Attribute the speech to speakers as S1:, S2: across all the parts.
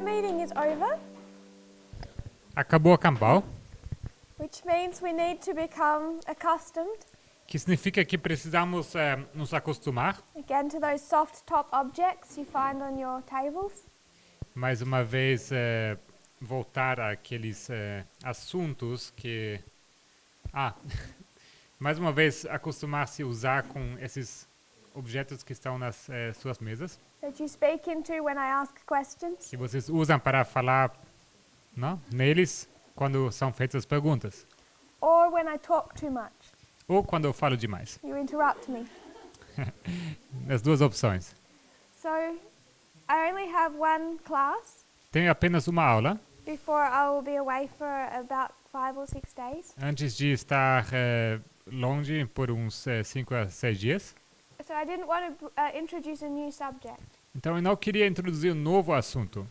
S1: camp meeting is over,
S2: Acabou a campal,
S1: which means we need to become accustomed
S2: que significa que precisamos nos acostumar,
S1: again to those soft top objects you find on your tables.
S2: mais uma vez, voltar àqueles assuntos que... mais uma vez, acostumar-se a usar com esses objetos que estão nas suas mesas,
S1: That you speak into when I ask questions.
S2: que vocês usam para falar, não? Neles quando são feitas perguntas,
S1: Or when I talk too much.
S2: ou quando eu falo demais.
S1: You interrupt me.
S2: As duas opções.
S1: So I only have one class
S2: Tenho apenas uma aula,
S1: before I will be away for about 5 or 6 days.
S2: antes de estar longe por uns 5 a 6 dias.
S1: So I didn't want to introduce a new subject.
S2: Então eu não queria introduzir um novo assunto.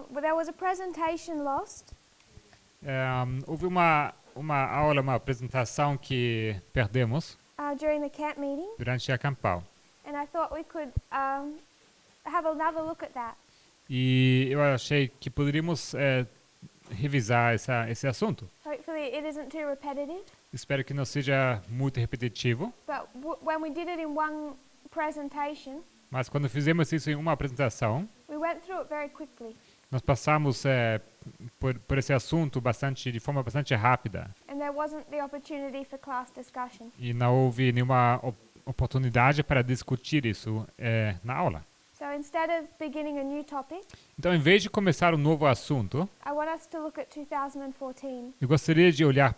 S1: But there was a presentation lost.
S2: Houve uma aula, uma apresentação que perdemos
S1: During the camp meeting,
S2: durante a campal.
S1: and I thought we could have another look at that.
S2: E eu achei que poderíamos revisar esse assunto.
S1: Hopefully it isn't too repetitive,
S2: Espero que não seja muito repetitivo,
S1: but when we did it in one presentation,
S2: mas quando fizemos isso em uma apresentação,
S1: we went through it very quickly,
S2: nós passamos por esse assunto de forma bastante rápida
S1: and there wasn't the opportunity for class discussion.
S2: e não houve nenhuma oportunidade para discutir isso na aula.
S1: So instead of beginning a new topic,
S2: Então, em vez de começar um novo assunto,
S1: I want us to look at 2014.
S2: eu gostaria de olhar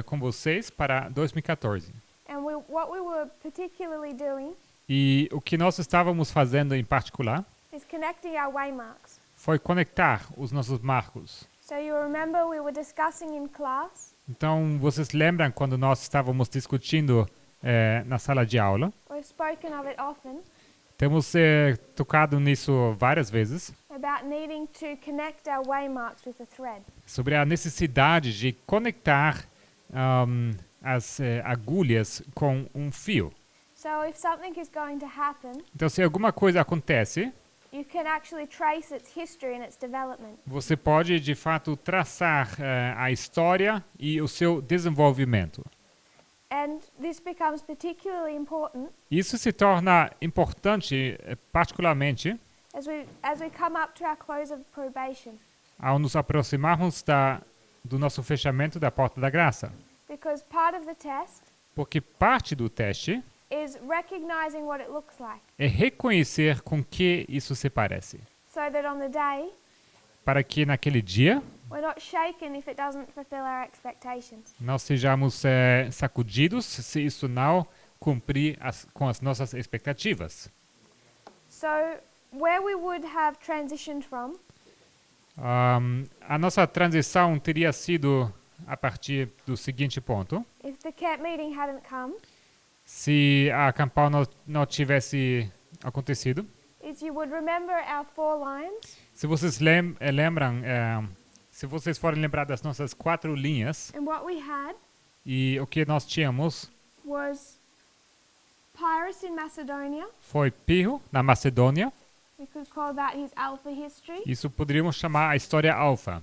S2: com vocês para 2014.
S1: And what we were particularly doing
S2: E o que nós estávamos fazendo em particular
S1: is connecting our waymarks.
S2: foi conectar os nossos marcos.
S1: So you remember we were discussing in class,
S2: Então, vocês lembram quando nós estávamos discutindo na sala de aula?
S1: we've spoken of it often,
S2: Temos tocado nisso várias vezes,
S1: about needing to connect our waymarks with a thread.
S2: sobre a necessidade de conectar as agulhas com um fio.
S1: So if something is going to happen,
S2: Então, se alguma coisa acontece,
S1: you can actually trace its history and its development.
S2: você pode, de fato, traçar a história e o seu desenvolvimento.
S1: And this becomes particularly important
S2: Isso se torna importante, particularmente,
S1: as we come up to our close of probation,
S2: ao nos aproximarmos do nosso fechamento da porta da graça.
S1: because part of the test
S2: Porque parte do teste
S1: is recognizing what it looks like,
S2: é reconhecer com que isso se parece.
S1: so that on the day
S2: Para que naquele dia
S1: we're not shaken if it doesn't fulfill our expectations.
S2: não sejamos sacudidos se isso não cumprir com as nossas expectativas.
S1: So where we would have transitioned from
S2: A nossa transição teria sido a partir do seguinte ponto.
S1: if the camp meeting hadn't come,
S2: Se a campal não tivesse acontecido.
S1: is you would remember our 4 lines,
S2: Se vocês lembram, se vocês forem lembrar das nossas 4 linhas,
S1: and what we had
S2: e o que nós tínhamos
S1: was Pyrrhus in Macedonia.
S2: foi Pirro, na Macedônia.
S1: We could call that his alpha history.
S2: Isso poderíamos chamar a história alfa.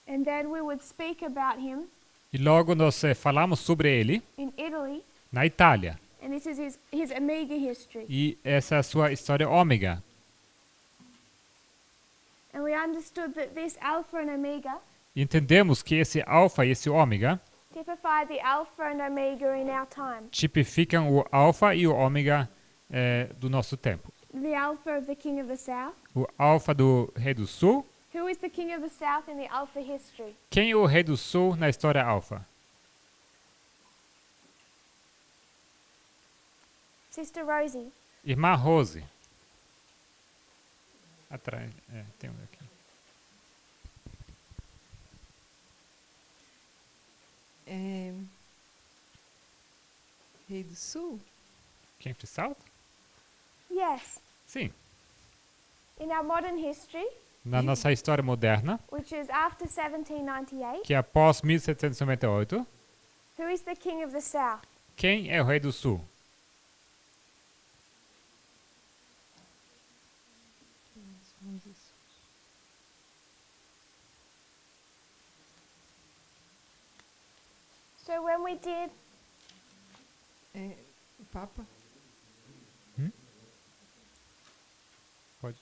S1: And then we would speak about him
S2: E logo nós falamos sobre ele
S1: in Italy,
S2: na Itália.
S1: and this is his Amiga history.
S2: E essa é a sua história ômega.
S1: And we understood that this alpha and omega
S2: E entendemos que esse alfa e esse ômega
S1: typify the alpha and omega in our time.
S2: tipificam o alfa e o ômega do nosso tempo.
S1: The alpha of the king of the south.
S2: O alfa do rei do sul.
S1: Who is the king of the south in the alpha history?
S2: Quem é o rei do sul na história alfa?
S1: Sister Rosie.
S2: Irmã Rose. Atrás, tem um aqui.
S3: Rei do Sul?
S2: King of the South?
S1: Yes.
S2: Sim.
S1: In our modern history,
S2: Na nossa história moderna,
S1: which is after 1798,
S2: que é após 1798,
S1: who is the king of the south?
S2: quem é o rei do sul?
S1: So when we did,
S3: É, o Papa.
S2: Pode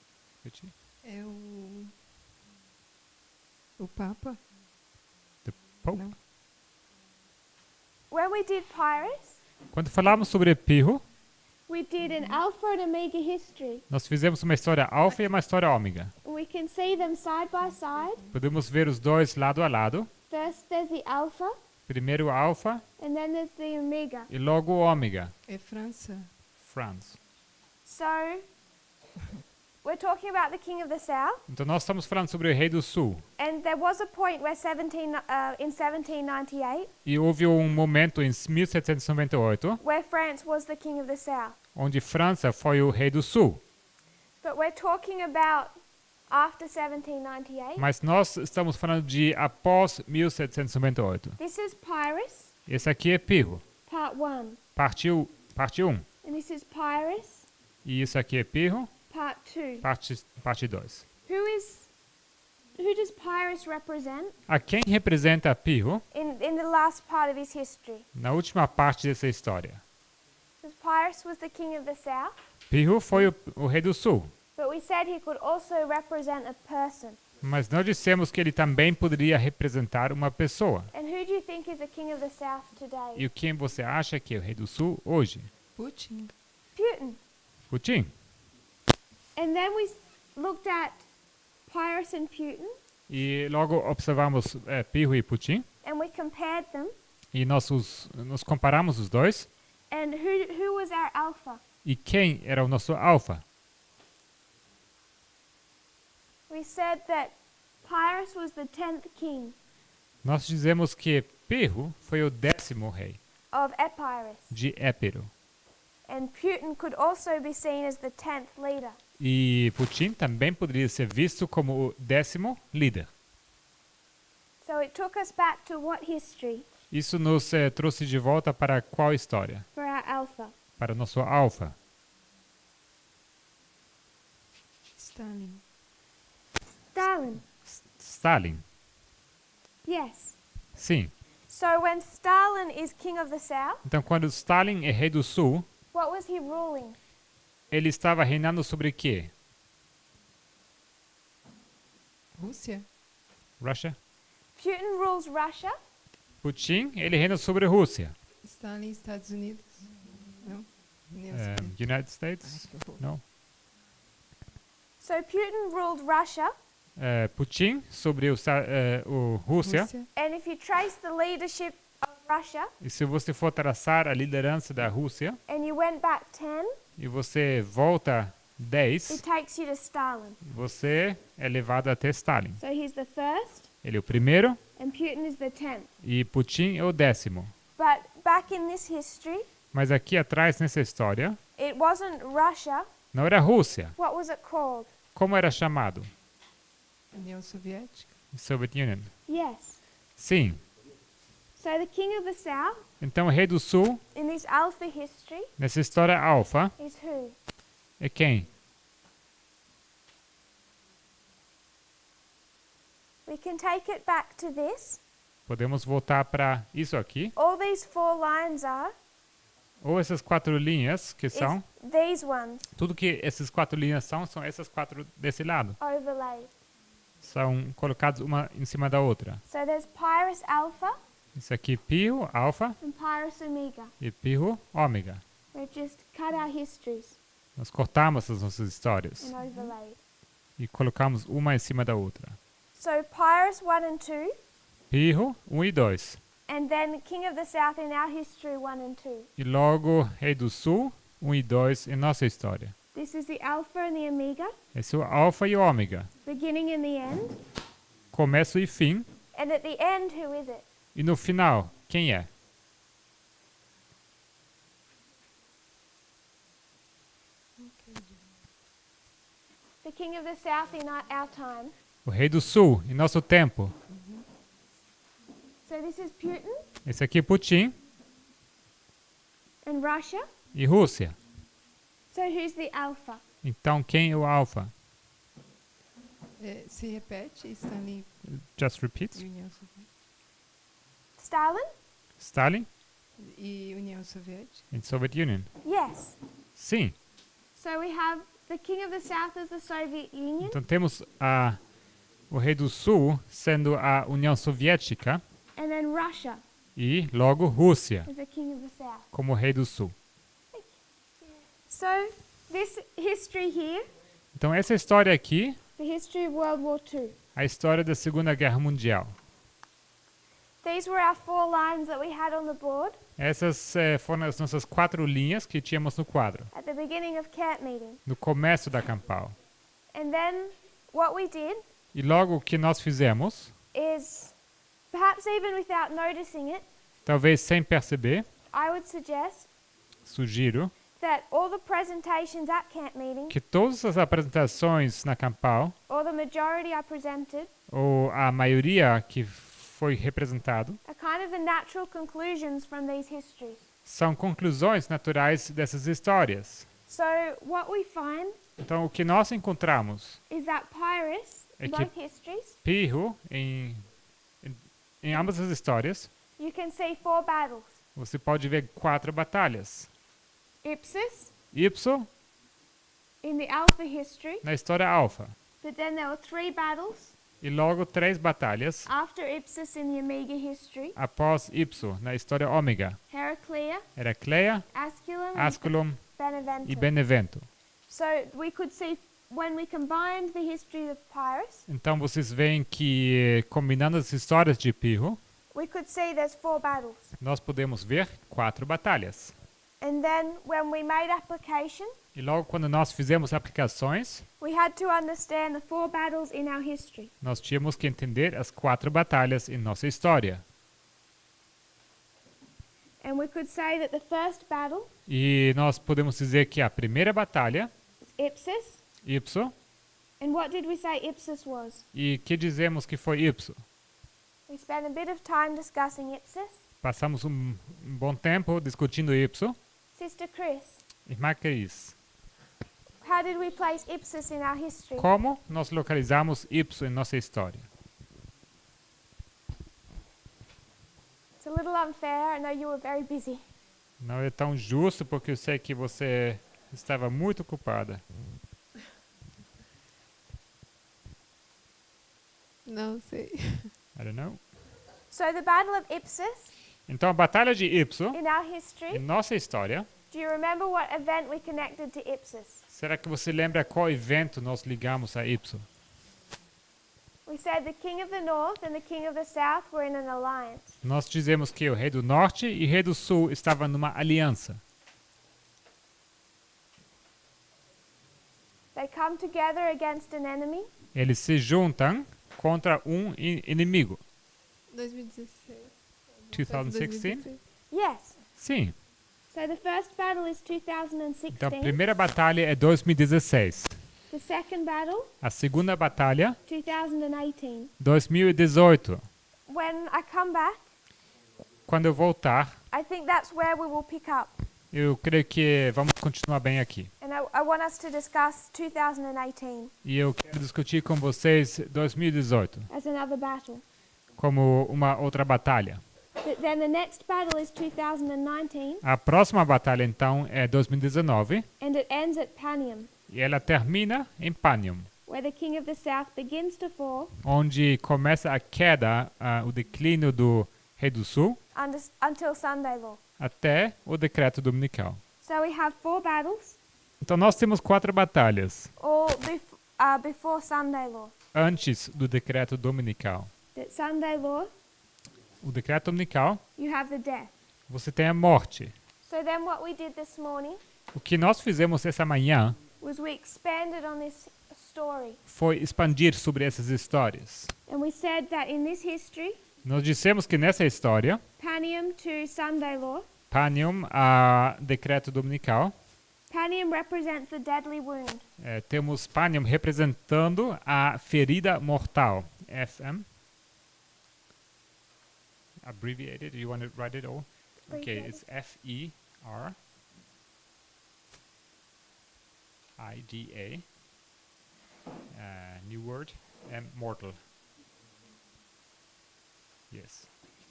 S2: repetir?
S3: É o Papa.
S2: Pope?
S3: Não.
S1: when we did Pyrrhus,
S2: Quando falamos sobre Pirro,
S1: we did an alpha and omega history.
S2: nós fizemos uma história alfa e uma história ômega.
S1: We can see them side by side.
S2: Podemos ver os dois lado a lado.
S1: First there's the alpha,
S2: Primeiro alfa
S1: and then there's the omega.
S2: e logo ômega.
S3: É França.
S2: France.
S1: So we're talking about the king of the south,
S2: Então nós estamos falando sobre o rei do sul.
S1: and there was a point where in 1798
S2: E houve um momento em 1798
S1: where France was the king of the south.
S2: onde França foi o rei do sul.
S1: But we're talking about after 1798.
S2: Mas nós estamos falando de após 1798.
S1: This is Pyrrhus,
S2: Esse aqui é Pirro,
S1: part 1.
S2: parte 1.
S1: And this is Pyrrhus,
S2: E isso aqui é Pirro,
S1: part 2.
S2: parte 2.
S1: Who does Pyrrhus represent
S2: A quem representa Pirro
S1: in the last part of his history?
S2: na última parte dessa história?
S1: Because Pyrrhus was the king of the south,
S2: Pirro foi o rei do sul,
S1: but we said he could also represent a person.
S2: mas nós dissemos que ele também poderia representar uma pessoa.
S1: And who do you think is the king of the south today?
S2: E quem você acha que é o rei do sul hoje?
S3: Putin.
S1: Putin.
S2: Putin.
S1: And then we looked at Pyrrhus and Putin,
S2: E logo observamos Pirro e Putin.
S1: and we compared them.
S2: E nós comparamos os dois.
S1: And who was our alpha?
S2: E quem era o nosso alfa?
S1: We said that Pyrrhus was the 10th king
S2: Nós dizemos que Pirro foi o 10º rei
S1: of Epirus,
S2: de Épiro.
S1: and Putin could also be seen as the 10th leader.
S2: E Putin também poderia ser visto como o 10º líder.
S1: So it took us back to what history
S2: Isso nos trouxe de volta para qual história?
S1: for our alpha?
S2: Para o nosso alfa.
S3: Stalin.
S1: Stalin.
S2: Stalin.
S1: Yes.
S2: Sim.
S1: So when Stalin is king of the south,
S2: Então, quando Stalin é rei do sul,
S1: what was he ruling?
S2: ele estava reinando sobre quê?
S3: Rússia.
S2: Rússia?
S1: Putin rules Russia,
S2: Putin, ele reina sobre a Rússia.
S3: Stalin, Estados Unidos. Não? União
S2: É,
S3: Soviética.
S2: United States?
S3: Ai, que horror.
S2: Não.
S1: so Putin ruled Russia,
S2: Putin sobre o Rússia.
S1: and if you trace the leadership of Russia
S2: E se você for traçar a liderança da Rússia
S1: and you went back 10,
S2: e você volta
S1: it
S2: 10,
S1: takes you to Stalin.
S2: você é levado até Stalin.
S1: So he's the first,
S2: Ele é o primeiro
S1: and Putin is the 10th.
S2: e Putin é o 10º.
S1: But back in this history,
S2: Mas aqui atrás nessa história,
S1: it wasn't Russia.
S2: não era a Rússia.
S1: What was it called?
S2: Como era chamado?
S3: União Soviética.
S2: Soviet Union.
S1: Yes.
S2: Sim.
S1: So the king of the south
S2: Então o rei do sul,
S1: in this alpha history
S2: nessa história alfa,
S1: is who?
S2: é quem?
S1: We can take it back to this.
S2: Podemos voltar para isso aqui.
S1: All these 4 lines are
S2: Ou essas 4 linhas que
S1: is
S2: são.
S1: these ones
S2: Tudo que essas 4 linhas são essas 4 desse lado.
S1: overlaid.
S2: São colocadas uma em cima da outra.
S1: So there's Pyrrhus alpha
S2: Isso aqui Pirro, alfa,
S1: and Pyrrhus omega.
S2: e Pirro, ômega.
S1: We've just cut our histories
S2: Nós cortamos as nossas histórias
S1: and overlaid.
S2: e colocamos uma em cima da outra.
S1: So Pyrrhus 1 and 2,
S2: Pirro, 1 e 2.
S1: and then King of the South in our history 1 and 2.
S2: E logo Rei do Sul, 1 e 2 em nossa história.
S1: This is the alpha and the omega,
S2: Esse é o alfa e o ômega.
S1: beginning and the end.
S2: Começo e fim.
S1: And at the end, who is it?
S2: E no final, quem é?
S1: The King of the South in our time.
S2: O Rei do Sul, em nosso tempo.
S1: So this is Putin
S2: Esse aqui é Putin
S1: and Russia.
S2: e Rússia.
S1: So who's the alpha?
S2: Então, quem é o alfa?
S3: É, se repete, Stalin
S2: Just repeat.
S3: e União Soviética.
S1: Stalin?
S2: Stalin
S3: e União Soviética.
S2: and Soviet Union.
S1: Yes.
S2: Sim.
S1: So we have the King of the South as the Soviet Union,
S2: Então temos o rei do sul sendo a União Soviética
S1: and then Russia
S2: e logo Rússia
S1: as the King of the South.
S2: como rei do sul.
S1: So this history here
S2: Então essa história aqui,
S1: is the history of World War II.
S2: a história da Segunda Guerra Mundial.
S1: These were our 4 lines that we had on the board
S2: Essas foram as nossas 4 linhas que tínhamos no quadro,
S1: at the beginning of camp meeting.
S2: no começo da campal.
S1: And then what we did
S2: E logo o que nós fizemos,
S1: is, perhaps even without noticing it,
S2: talvez sem perceber,
S1: I would suggest
S2: sugiro
S1: that all the presentations at camp meeting,
S2: que todas as apresentações na campal,
S1: or the majority I presented,
S2: ou a maioria que foi representado,
S1: are kind of the natural conclusions from these histories.
S2: são conclusões naturais dessas histórias.
S1: So what we find
S2: Então o que nós encontramos,
S1: is that Pyrrhus, in
S2: É que-
S1: both histories,
S2: Pirro, em ambas as histórias,
S1: you can see 4 battles.
S2: você pode ver 4 batalhas.
S1: Ipsus,
S2: Ipso,
S1: in the Alpha history,
S2: na história Alfa.
S1: but then there were 3 battles
S2: E logo 3 batalhas
S1: after Ipsus in the Omega history,
S2: após Ipso, na história Ômega.
S1: Heraclea,
S2: Heracleia,
S1: Asculum, and
S2: Asculum
S1: Beneventum.
S2: e Benevento.
S1: So we could see when we combined the history of Pyrrhus,
S2: Então vocês veem que, combinando as histórias de Pirro,
S1: we could see there's 4 battles.
S2: nós podemos ver 4 batalhas.
S1: And then when we made application,
S2: E logo quando nós fizemos aplicações,
S1: we had to understand the 4 battles in our history.
S2: nós tínhamos que entender as 4 batalhas em nossa história.
S1: And we could say that the first battle
S2: E nós podemos dizer que a primeira batalha,
S1: is Ipsus.
S2: Ipso,
S1: And what did we say Ipsus was?
S2: e que dizemos que foi Ipso.
S1: We spent a bit of time discussing Ipsus.
S2: Passamos um bom tempo discutindo Ipso.
S1: Sister Chris,
S2: Irmã Cris,
S1: how did we place Ipsus in our history?
S2: como nós localizamos Ipso em nossa história?
S1: It's a little unfair. I know you were very busy.
S2: Não é tão justo porque eu sei que você estava muito ocupada.
S3: Não sei.
S2: I don't know.
S1: So the Battle of Ipsus
S2: Então a batalha de Ipso,
S1: in our
S2: em
S1: history,
S2: nossa história,
S1: do you remember what event we connected to Ipsus?
S2: será que você lembra qual evento nós ligamos a Ipso?
S1: We said the king of the north and the king of the south were in an alliance.
S2: Nós dizemos que o rei do norte e o rei do sul estavam numa aliança.
S1: They come together against an enemy,
S2: Eles se juntam contra um inimigo.
S3: 2016.
S2: 2016?
S1: yes.
S2: Sim.
S1: So the first battle is 2016.
S2: Então a primeira batalha é 2016.
S1: The second battle,
S2: A segunda batalha,
S1: 2018.
S2: 2018.
S1: When I come back,
S2: Quando eu voltar,
S1: I think that's where we will pick up.
S2: eu creio que vamos continuar bem aqui.
S1: And I want us to discuss 2018
S2: E eu quero discutir com vocês 2018
S1: as another battle.
S2: como uma outra batalha.
S1: But then the next battle is 2019,
S2: A próxima batalha, então, é 2019
S1: and it ends at Panium,
S2: e ela termina em Panium,
S1: where the king of the south begins to fall
S2: onde começa a queda, o declínio do rei do sul,
S1: until Sunday law.
S2: até o decreto dominical.
S1: So we have 4 battles,
S2: Então nós temos 4 batalhas
S1: all before Sunday law.
S2: antes do decreto dominical.
S1: At Sunday law,
S2: O decreto dominical,
S1: you have the death.
S2: você tem a morte.
S1: So then what we did this morning
S2: O que nós fizemos essa manhã
S1: was we expanded on this story.
S2: foi expandir sobre essas histórias.
S1: And we said that in this history,
S2: Nós dissemos que nessa história,
S1: Panium to Sunday law,
S2: Panium, a decreto dominical,
S1: Panium represents the deadly wound.
S2: temos Panium representando a ferida mortal. FM. Abbreviated. You want to write it all? Okay, it's FERIDA. New word. And mortal. Yes.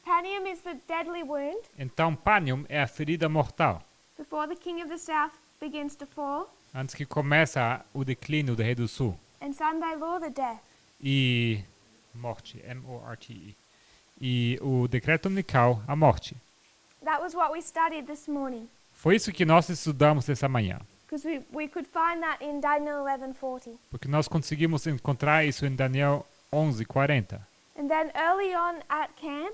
S1: Panium is the deadly wound
S2: Então, Panium é a ferida mortal.
S1: before the king of the south begins to fall,
S2: Antes que começa o declínio do Rei do Sul.
S1: and Sunday law the death.
S2: E morte, M-O-R-T-E. E o decreto dominical, a morte.
S1: That was what we studied this morning,
S2: Foi isso que nós estudamos essa manhã.
S1: because we could find that in Daniel 11:40.
S2: Porque nós conseguimos encontrar isso em Daniel 11:40.
S1: And then early on at camp,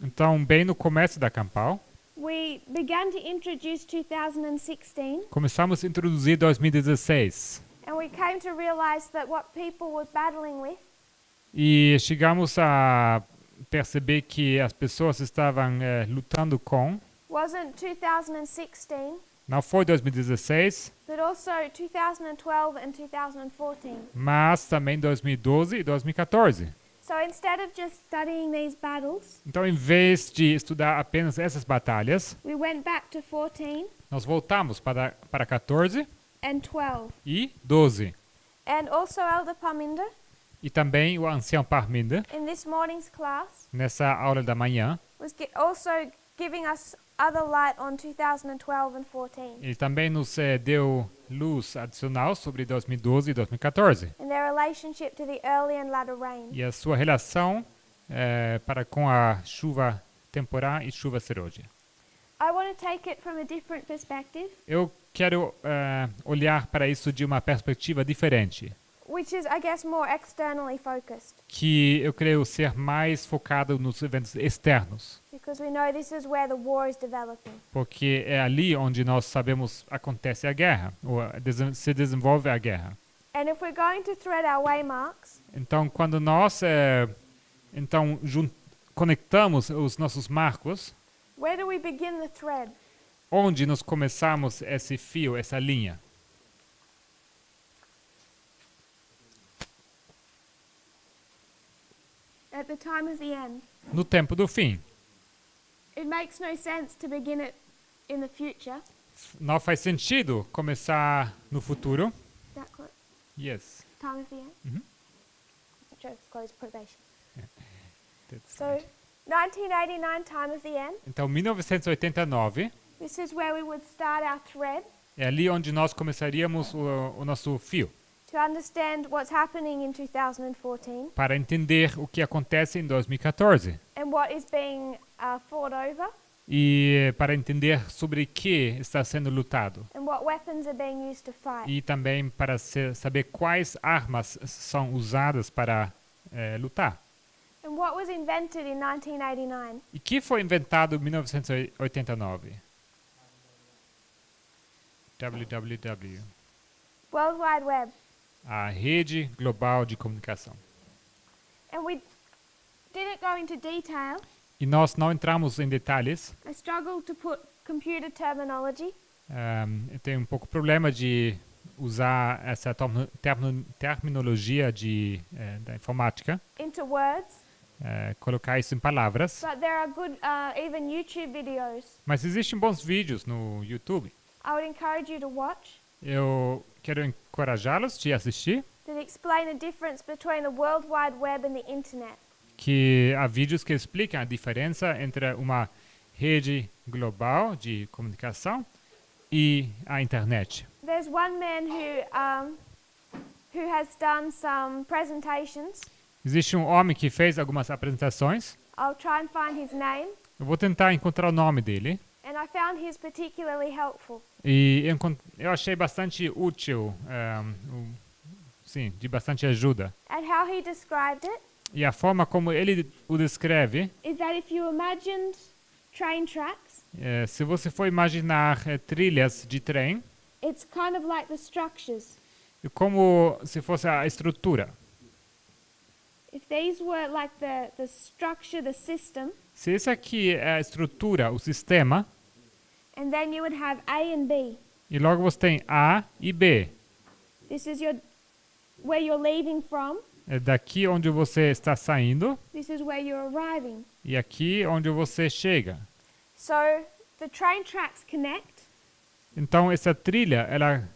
S2: Então, bem no começo da campal,
S1: we began to introduce 2016,
S2: começamos a introduzir 2016.
S1: and we came to realize that what people were battling with
S2: E chegamos a perceber que as pessoas estavam lutando com,
S1: wasn't 2016,
S2: não foi 2016,
S1: but also 2012 and 2014.
S2: mas também 2012 e 2014.
S1: So instead of just studying these battles,
S2: Então, em vez de estudar apenas essas batalhas,
S1: we went back to 14
S2: nós voltamos para 14
S1: and 12.
S2: e 12.
S1: And also Elder Parminder,
S2: E também o ancião Parminder,
S1: in this morning's class,
S2: nessa aula da manhã,
S1: was also giving us other light on 2012 and 14
S2: ele também nos deu luz adicional sobre 2012 e 2014.
S1: and their relationship to the early and latter rain.
S2: E a sua relação para com a chuva temporal e chuva serôdia.
S1: I want to take it from a different perspective,
S2: Eu quero olhar para isso de uma perspectiva diferente,
S1: which is, I guess, more externally focused,
S2: que eu creio ser mais focado nos eventos externos,
S1: because we know this is where the war is developing.
S2: porque é ali onde nós sabemos acontece a guerra, ou se desenvolve a guerra.
S1: And if we're going to thread our waymarks,
S2: Então, quando nós conectamos os nossos marcos,
S1: where do we begin the thread?
S2: onde nós começamos esse fio, essa linha?
S1: At the time of the end.
S2: No tempo do fim.
S1: It makes no sense to begin it in the future.
S2: Não faz sentido começar no futuro.
S1: That close.
S2: Yes.
S1: Time of the end.
S2: Mhm.
S1: Sure, close probation.
S2: That's
S1: So,
S2: right.
S1: 1989, time of the end.
S2: Então, 1989
S1: This is where we would start our thread
S2: é ali onde nós começaríamos o nosso fio,
S1: to understand what's happening in 2014
S2: para entender o que acontece em 2014
S1: and what is being fought over
S2: e para entender sobre que está sendo lutado
S1: and what weapons are being used to fight.
S2: e também para saber quais armas são usadas para lutar.
S1: And what was invented in 1989?
S2: E que foi inventado em 1989? WWW,
S1: World Wide Web.
S2: a rede global de comunicação.
S1: And we didn't go into detail.
S2: E nós não entramos em detalhes.
S1: I struggled to put computer terminology,
S2: Eu tenho um pouco problema de usar essa terminologia da informática,
S1: into words,
S2: colocar isso em palavras.
S1: but there are good, even YouTube videos.
S2: Mas existem bons vídeos no YouTube.
S1: I would encourage you to watch
S2: Eu quero encorajá-los de assistir,
S1: that explain the difference between the World Wide Web and the Internet.
S2: que há vídeos que explicam a diferença entre uma rede global de comunicação e a internet.
S1: There's one man who has done some presentations.
S2: Existe um homem que fez algumas apresentações.
S1: I'll try and find his name,
S2: Eu vou tentar encontrar o nome dele.
S1: and I found his particularly helpful.
S2: E eu achei bastante útil, sim, de bastante ajuda.
S1: And how he described it
S2: E a forma como ele o descreve,
S1: is that if you imagined train tracks,
S2: se você for imaginar trilhas de trem,
S1: it's kind of like the structures.
S2: é como se fosse a estrutura.
S1: If these were like the structure, the system,
S2: Se esse aqui é a estrutura, o sistema,
S1: and then you would have A and B.
S2: e logo você tem A e B.
S1: This is where you're leaving from.
S2: É daqui onde você está saindo
S1: This is where you're arriving.
S2: e aqui onde você chega.
S1: So the train tracks connect.
S2: Então essa trilha, ela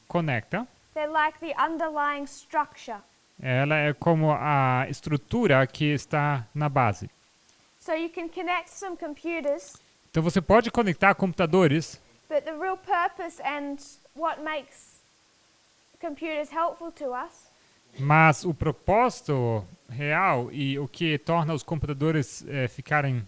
S2: conecta.
S1: They're like the underlying structure.
S2: Ela é como a estrutura que está na base.
S1: So you can connect some computers,
S2: Então você pode conectar computadores,
S1: but the real purpose and what makes computers helpful to us
S2: mas o propósito real e o que torna os computadores ficarem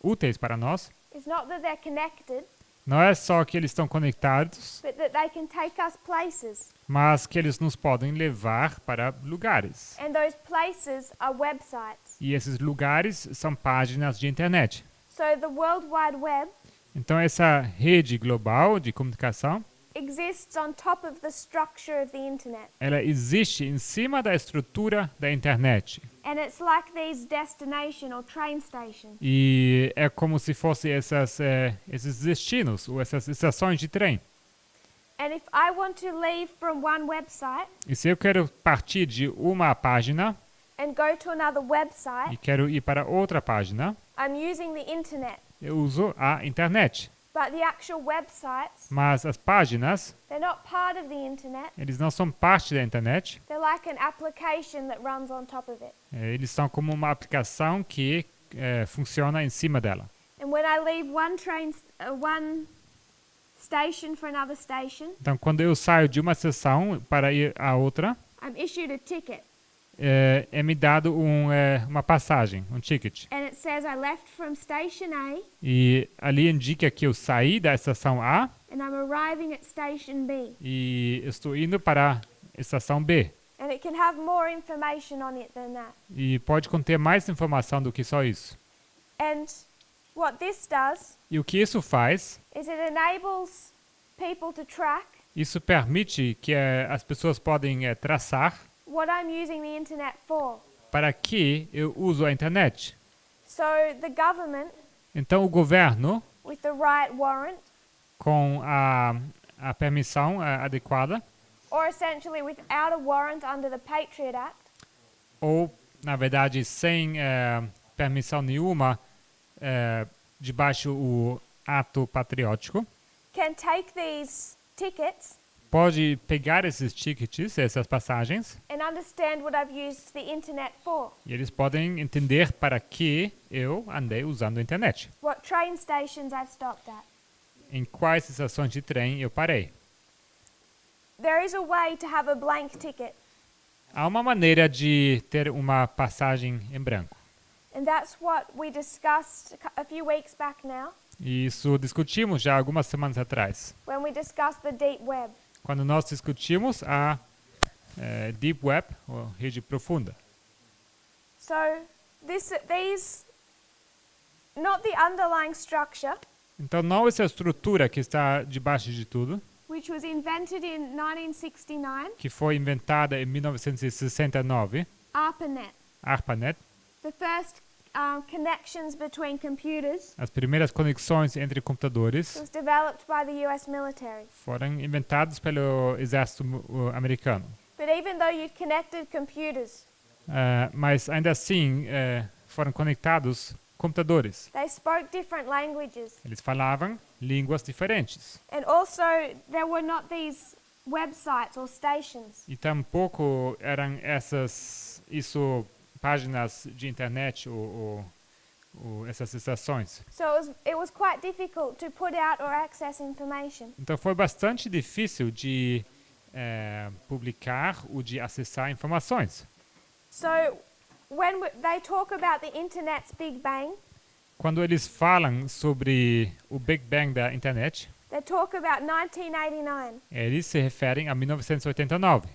S2: úteis para nós
S1: is not that they're connected,
S2: não é só que eles estão conectados,
S1: but that they can take us places.
S2: mas que eles nos podem levar para lugares.
S1: And those places are websites.
S2: E esses lugares são páginas de internet.
S1: So the World Wide Web
S2: Então essa rede global de comunicação,
S1: exists on top of the structure of the internet.
S2: ela existe em cima da estrutura da internet.
S1: And it's like these destination or train stations.
S2: E é como se fossem esses destinos, ou essas estações de trem.
S1: And if I want to leave from one website
S2: E se eu quero partir de uma página
S1: and go to another
S2: e
S1: website,
S2: quero ir para outra página,
S1: I'm using the internet.
S2: eu uso a internet.
S1: But the actual websites,
S2: Mas as páginas,
S1: they're not part of the internet.
S2: eles não são parte da internet.
S1: They're like an application that runs on top of it.
S2: Eles são como uma aplicação que funciona em cima dela.
S1: And when I leave one station for another station,
S2: Então, quando eu saio de uma sessão para ir a outra,
S1: I'm issued a ticket.
S2: é me dado uma passagem, um ticket.
S1: And it says I left from station A
S2: E ali indica que eu saí da estação A
S1: and I'm arriving at station B.
S2: e estou indo para a estação B.
S1: And it can have more information on it than that.
S2: E pode conter mais informação do que só isso.
S1: And what this does
S2: E o que isso faz?
S1: is it enables people to track
S2: Isso permite que as pessoas podem traçar
S1: what I'm using the internet for.
S2: para que eu uso a internet.
S1: So the government,
S2: Então, o governo,
S1: with the right warrant,
S2: com a permissão adequada,
S1: or essentially without a warrant under the Patriot Act,
S2: ou, na verdade, sem permissão nenhuma, debaixo o ato patriótico,
S1: can take these tickets
S2: pode pegar esses tickets, essas passagens,
S1: and understand what I've used the internet for.
S2: e eles podem entender para que eu andei usando a internet.
S1: What train stations I've stopped at.
S2: Em quais estações de trem eu parei.
S1: There is a way to have a blank ticket,
S2: Há uma maneira de ter uma passagem em branco.
S1: and that's what we discussed a few weeks back now
S2: E isso discutimos já algumas semanas atrás,
S1: when we discussed the deep web.
S2: quando nós discutimos a Deep Web, ou rede profunda.
S1: So these, not the underlying structure,
S2: Então, não essa estrutura que está debaixo de tudo,
S1: which was invented in 1969,
S2: que foi inventada em 1969,
S1: ARPANET,
S2: ARPANET,
S1: the first connections between computers,
S2: as primeiras conexões entre computadores,
S1: was developed by the US military.
S2: foram inventadas pelo exército americano.
S1: But even though you'd connected computers,
S2: Mas ainda assim foram conectados computadores.
S1: they spoke different languages.
S2: Eles falavam línguas diferentes.
S1: And also, there were not these websites or stations.
S2: E tampouco eram páginas de internet ou essas estações.
S1: So it was quite difficult to put out or access information.
S2: Então foi bastante difícil de publicar ou de acessar informações.
S1: So when they talk about the internet's Big Bang,
S2: Quando eles falam sobre o Big Bang da internet,
S1: they talk about 1989.
S2: eles se referem a 1989.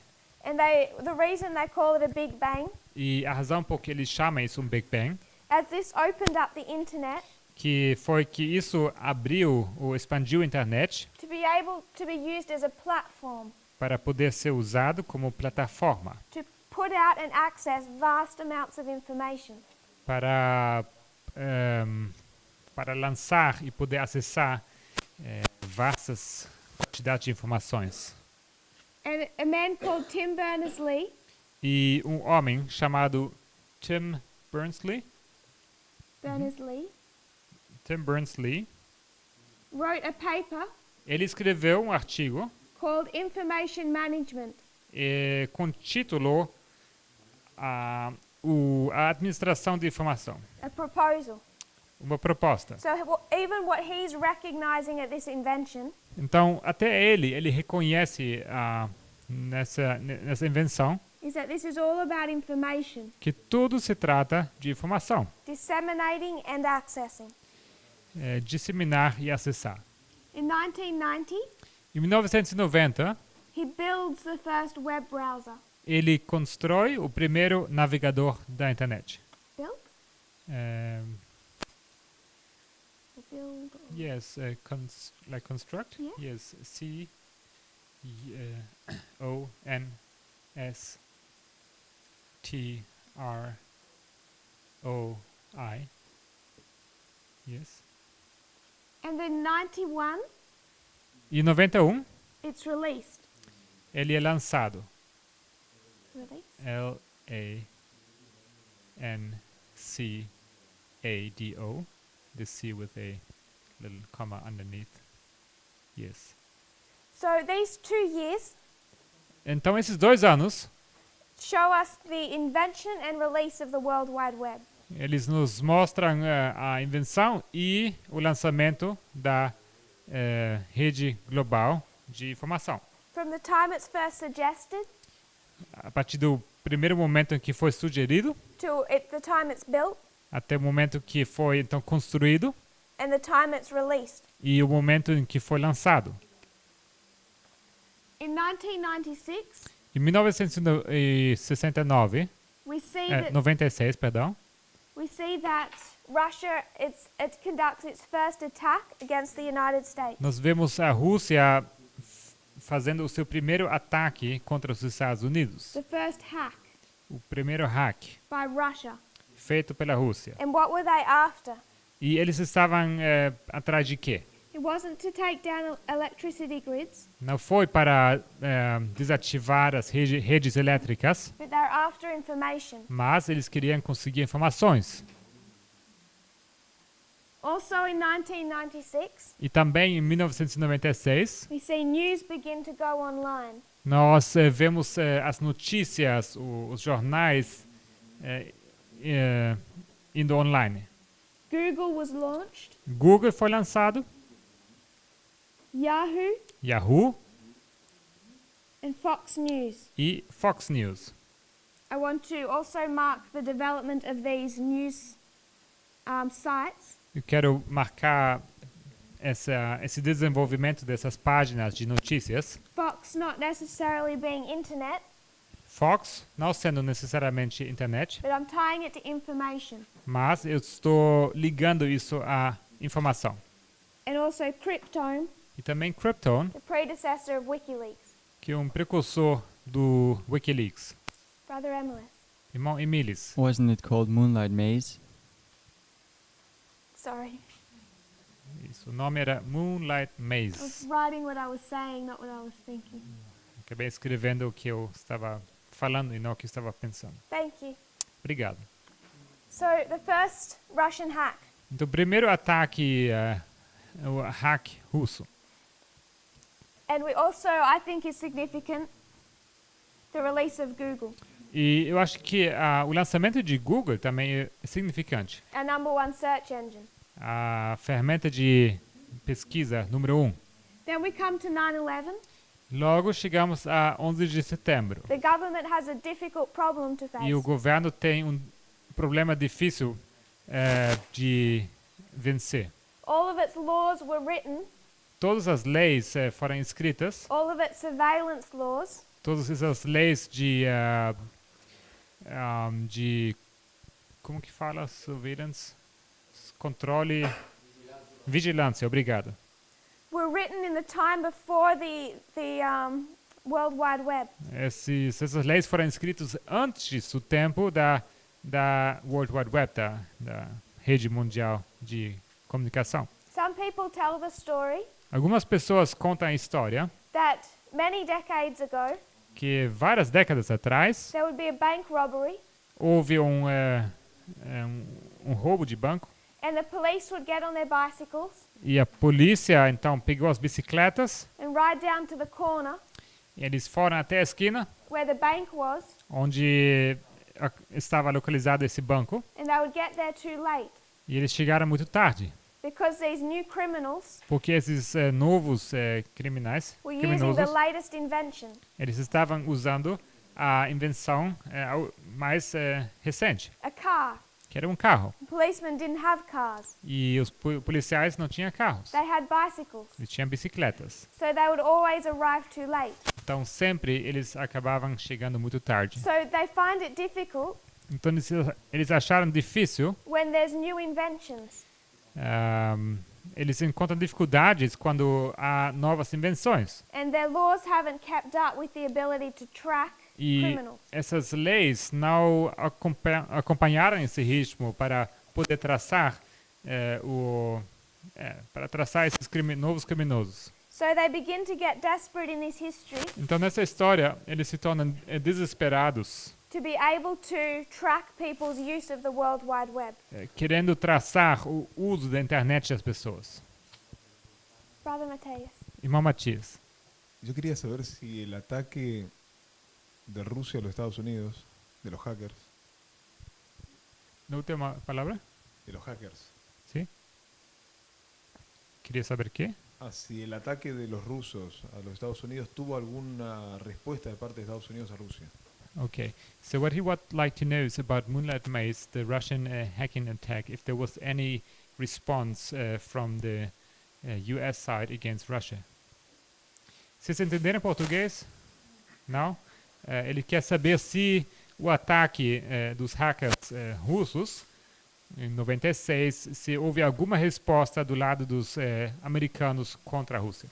S1: And the reason they call it a Big Bang,
S2: E a razão por que eles chamam isso um Big Bang,
S1: as this opened up the internet
S2: que foi que isso abriu ou expandiu a internet
S1: to be able to be used as a platform
S2: para poder ser usado como plataforma
S1: to put out and access vast amounts of information.
S2: para lançar e poder acessar vastas quantidades de informações.
S1: And a man called Tim Berners-Lee
S2: E um homem chamado Tim Berners-Lee
S1: wrote a paper
S2: ele escreveu um artigo
S1: called Information Management.
S2: com o título a administração de informação.
S1: a proposal.
S2: Uma proposta.
S1: So even what he's recognizing at this invention
S2: Então, até ele reconhece nessa invenção
S1: is that this is all about information,
S2: que tudo se trata de informação,
S1: disseminating and accessing.
S2: disseminar e acessar.
S1: In 1990,
S2: Em 1990,
S1: he builds the first web browser.
S2: ele constrói o primeiro navegador da internet.
S1: Build?
S2: Eh,
S1: Build.
S2: yes, like construct.
S1: Yeah.
S2: Yes, CONSTROI. Yes.
S1: And then 91,
S2: E em 91,
S1: it's released.
S2: ele é lançado.
S1: Release?
S2: LANCADO. The C with a little comma underneath. Yes.
S1: So these 2 years
S2: Então, esses 2 anos,
S1: show us the invention and release of the World Wide Web.
S2: eles nos mostram a invenção e o lançamento da rede global de informação.
S1: From the time it's first suggested
S2: A partir do primeiro momento em que foi sugerido,
S1: to the time it's built
S2: até o momento que foi então construído
S1: and the time it's released.
S2: e o momento em que foi lançado.
S1: In 1996,
S2: Em 1969,
S1: we see that
S2: 96, perdão,
S1: Russia it conducts its first attack against the United States.
S2: nós vemos a Rússia fazendo o seu primeiro ataque contra os Estados Unidos.
S1: The first hack
S2: O primeiro hack
S1: by Russia.
S2: feito pela Rússia.
S1: And what were they after?
S2: E eles estavam atrás de quê?
S1: It wasn't to take down electricity grids,
S2: Não foi para desativar as redes elétricas,
S1: but they're after information.
S2: mas eles queriam conseguir informações.
S1: Also in 1996,
S2: E também em 1996,
S1: we see news begin to go online.
S2: nós vemos as notícias, os jornais indo online.
S1: Google was launched.
S2: Google foi lançado,
S1: Yahoo
S2: Yahoo
S1: and Fox News.
S2: e Fox News.
S1: I want to also mark the development of these news sites
S2: Eu quero marcar esse desenvolvimento dessas páginas de notícias.
S1: Fox not necessarily being internet,
S2: Fox, não sendo necessariamente internet,
S1: but I'm tying it to information.
S2: mas eu estou ligando isso à informação.
S1: And also Cryptome,
S2: E também Krypton,
S1: the predecessor of WikiLeaks.
S2: que é um precursor do Wikileaks.
S1: Brother Emilis.
S2: Irmão Emilis.
S4: Wasn't it called Moonlight Maze?
S1: Sorry.
S2: Isso, o nome era Moonlight
S1: I was
S2: Maze.
S1: writing what I was saying, not what I was thinking.
S2: Acabei escrevendo o que eu estava falando e não o que eu estava pensando.
S1: Thank you.
S2: Obrigado.
S1: So the first Russian hack.
S2: Então, o primeiro ataque, o hack russo.
S1: And we also, I think, is significant, the release of Google,
S2: E eu acho que o lançamento de Google também é significante.
S1: our #1 search engine.
S2: A ferramenta de pesquisa número 1.
S1: Then we come to 9/11.
S2: Logo chegamos a 11 de setembro.
S1: The government has a difficult problem to face.
S2: E o governo tem um problema difícil de vencer.
S1: All of its laws were written,
S2: Todas as leis foram escritas,
S1: all of its surveillance laws,
S2: todas essas leis de como que fala? Surveillance? Controle, vigilância, obrigado.
S1: were written in the time before the World Wide Web.
S2: Essas leis foram escritas antes do tempo da World Wide Web, da rede mundial de comunicação.
S1: Some people tell the story
S2: Algumas pessoas contam a história
S1: that many decades ago
S2: que várias décadas atrás
S1: there would be a bank robbery
S2: houve um roubo de banco
S1: and the police would get on their bicycles
S2: e a polícia então pegou as bicicletas
S1: and ride down to the corner
S2: e eles foram até a esquina
S1: where the bank was
S2: onde estava localizado esse banco
S1: and they would get there too late
S2: e eles chegaram muito tarde,
S1: because these new criminals
S2: porque esses novos criminais,
S1: were using the
S2: criminosos,
S1: latest invention,
S2: eles estavam usando a invenção mais recente,
S1: a car.
S2: que era um carro.
S1: Policemen didn't have cars.
S2: E os policiais não tinham carros,
S1: They had bicycles.
S2: eles tinham bicicletas.
S1: So they would always arrive too late.
S2: Então sempre eles acabavam chegando muito tarde.
S1: So they find it difficult
S2: Então eles acharam difícil,
S1: when there's new inventions.
S2: eles encontram dificuldades quando há novas invenções.
S1: And their laws haven't kept up with the ability to track
S2: E
S1: criminals.
S2: essas leis não acompanharam esse ritmo para poder traçar esses novos criminosos.
S1: So they begin to get desperate in this history
S2: Então nessa história eles se tornam desesperados,
S1: to be able to track people's use of the World Wide Web.
S2: querendo traçar o uso da internet das pessoas.
S1: Brother Mateus.
S2: Irmão Matias,
S5: Yo quería saber si el ataque de Rusia a los Estados Unidos, de los hackers,
S2: na última palavra?
S5: de los hackers,
S2: Sim? Queria saber o quê?
S5: si el ataque de los rusos a los Estados Unidos tuvo alguna respuesta de parte de Estados Unidos a Rusia.
S2: Okay, so what he would like to know is about Moonlight Maze, the Russian hacking attack, if there was any response from the US side against Russia. Vocês entenderam português? Não? Ele quer saber se o ataque dos hackers russos, em 96, se houve alguma resposta do lado dos americanos contra a Rússia.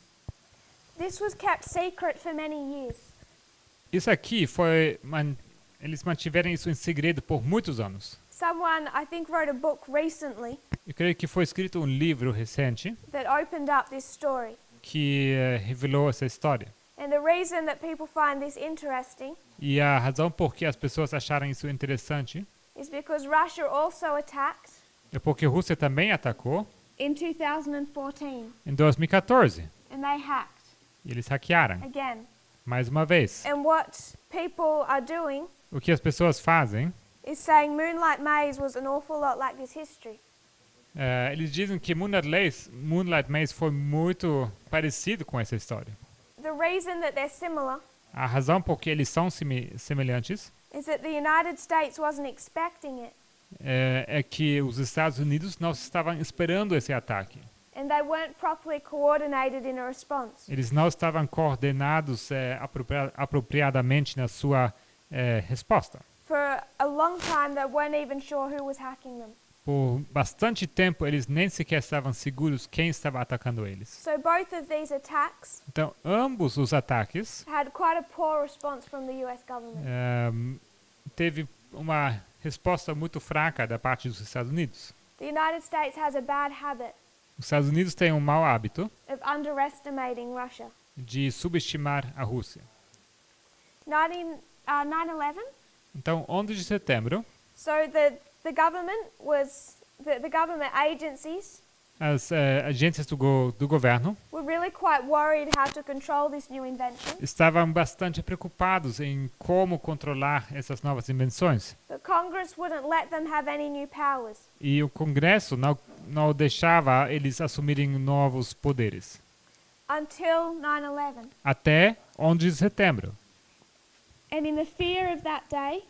S1: This was kept secret for many years.
S2: Isso aqui eles mantiveram isso em segredo por muitos anos.
S1: Someone, I think, wrote a book recently
S2: Eu creio que foi escrito um livro recente
S1: that opened up this story.
S2: que revelou essa história.
S1: And the reason that people find this interesting
S2: E a razão por que as pessoas acharam isso interessante
S1: is because Russia also attacked
S2: é porque a Rússia também atacou
S1: in 2014
S2: em 2014.
S1: and they hacked
S2: E eles hackearam,
S1: again.
S2: mais uma vez.
S1: And what people are doing
S2: O que as pessoas fazem,
S1: is saying Moonlight Maze was an awful lot like this history.
S2: eles dizem que Moonlight Maze foi muito parecido com essa história.
S1: The reason that they're similar
S2: A razão por que eles são semelhantes
S1: is that the United States wasn't expecting it
S2: é que os Estados Unidos não estavam esperando esse ataque.
S1: and they weren't properly coordinated in a response.
S2: Eles não estavam coordenados apropriadamente na sua resposta.
S1: For a long time, they weren't even sure who was hacking them.
S2: Por bastante tempo, eles nem sequer estavam seguros quem estava atacando eles.
S1: So both of these attacks
S2: Então, ambos os ataques
S1: had quite a poor response from the US government.
S2: teve uma resposta muito fraca da parte dos Estados Unidos.
S1: The United States has a bad habit
S2: Os Estados Unidos têm um mau hábito
S1: of underestimating Russia.
S2: de subestimar a Rússia.
S1: 9/11.
S2: Então, 11 de setembro,
S1: So the government was the government agencies
S2: as agências do governo
S1: were really quite worried how to control this new invention.
S2: estavam bastante preocupados em como controlar essas novas invenções.
S1: But Congress wouldn't let them have any new powers.
S2: E o Congresso não deixava eles assumirem novos poderes.
S1: Until 9/11.
S2: Até 11 de setembro.
S1: And in the fear of that day,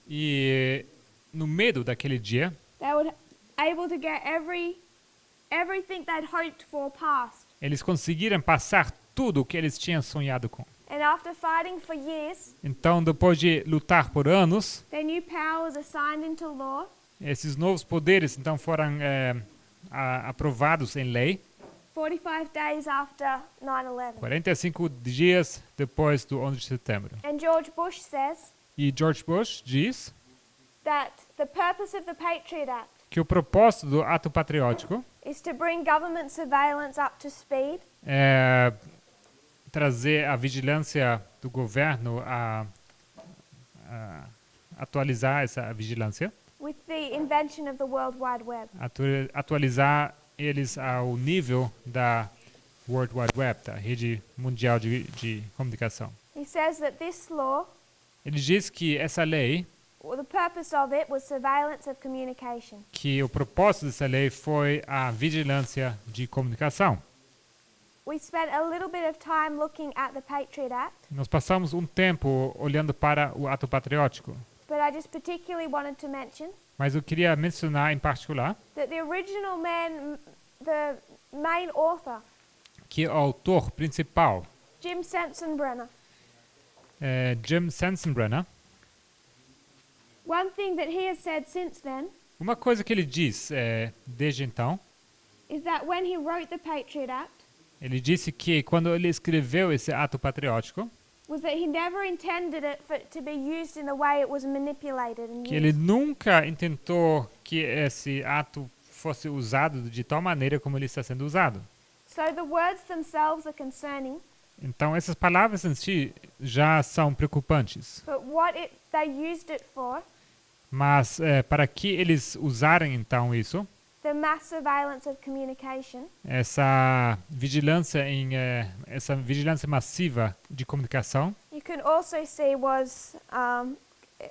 S2: E no medo daquele dia,
S1: they were able to get everything they'd hoped for passed.
S2: eles conseguiram passar tudo o que eles tinham sonhado com.
S1: And after fighting for years,
S2: Então, depois de lutar por anos,
S1: their new powers are signed into law.
S2: esses novos poderes então foram aprovados em lei
S1: 45 days after 9/11.
S2: 45 dias depois do 11 de setembro.
S1: And George Bush says
S2: E George Bush diz
S1: that the purpose of the Patriot Act
S2: que o propósito do ato patriótico
S1: is to bring government surveillance up to speed
S2: é trazer a vigilância do governo a atualizar essa vigilância,
S1: with the invention of the World Wide Web.
S2: atualizar eles ao nível da World Wide Web, da rede mundial de comunicação.
S1: He says that this law
S2: Ele diz que essa lei
S1: the purpose of it was surveillance of communication.
S2: que o propósito dessa lei foi a vigilância de comunicação.
S1: We spent a little bit of time looking at the Patriot Act,
S2: Nós passamos um tempo olhando para o ato patriótico,
S1: but I just particularly wanted to mention
S2: mas eu queria mencionar em particular
S1: that the original man, the main author,
S2: que o autor principal,
S1: Jim Sensenbrenner,
S2: Jim Sensenbrenner,
S1: one thing that he has said since then
S2: uma coisa que ele diz desde então,
S1: is that when he wrote the Patriot Act,
S2: ele disse que quando ele escreveu esse ato patriótico,
S1: was that he never intended it for it to be used in the way it was manipulated and
S2: que ele
S1: used.
S2: nunca intentou que esse ato fosse usado de tal maneira como ele está sendo usado.
S1: So the words themselves are concerning,
S2: Então essas palavras em si já são preocupantes,
S1: but what they used it for,
S2: mas para que eles usarem então isso,
S1: the mass surveillance of communication,
S2: essa vigilância massiva de comunicação,
S1: you can also see it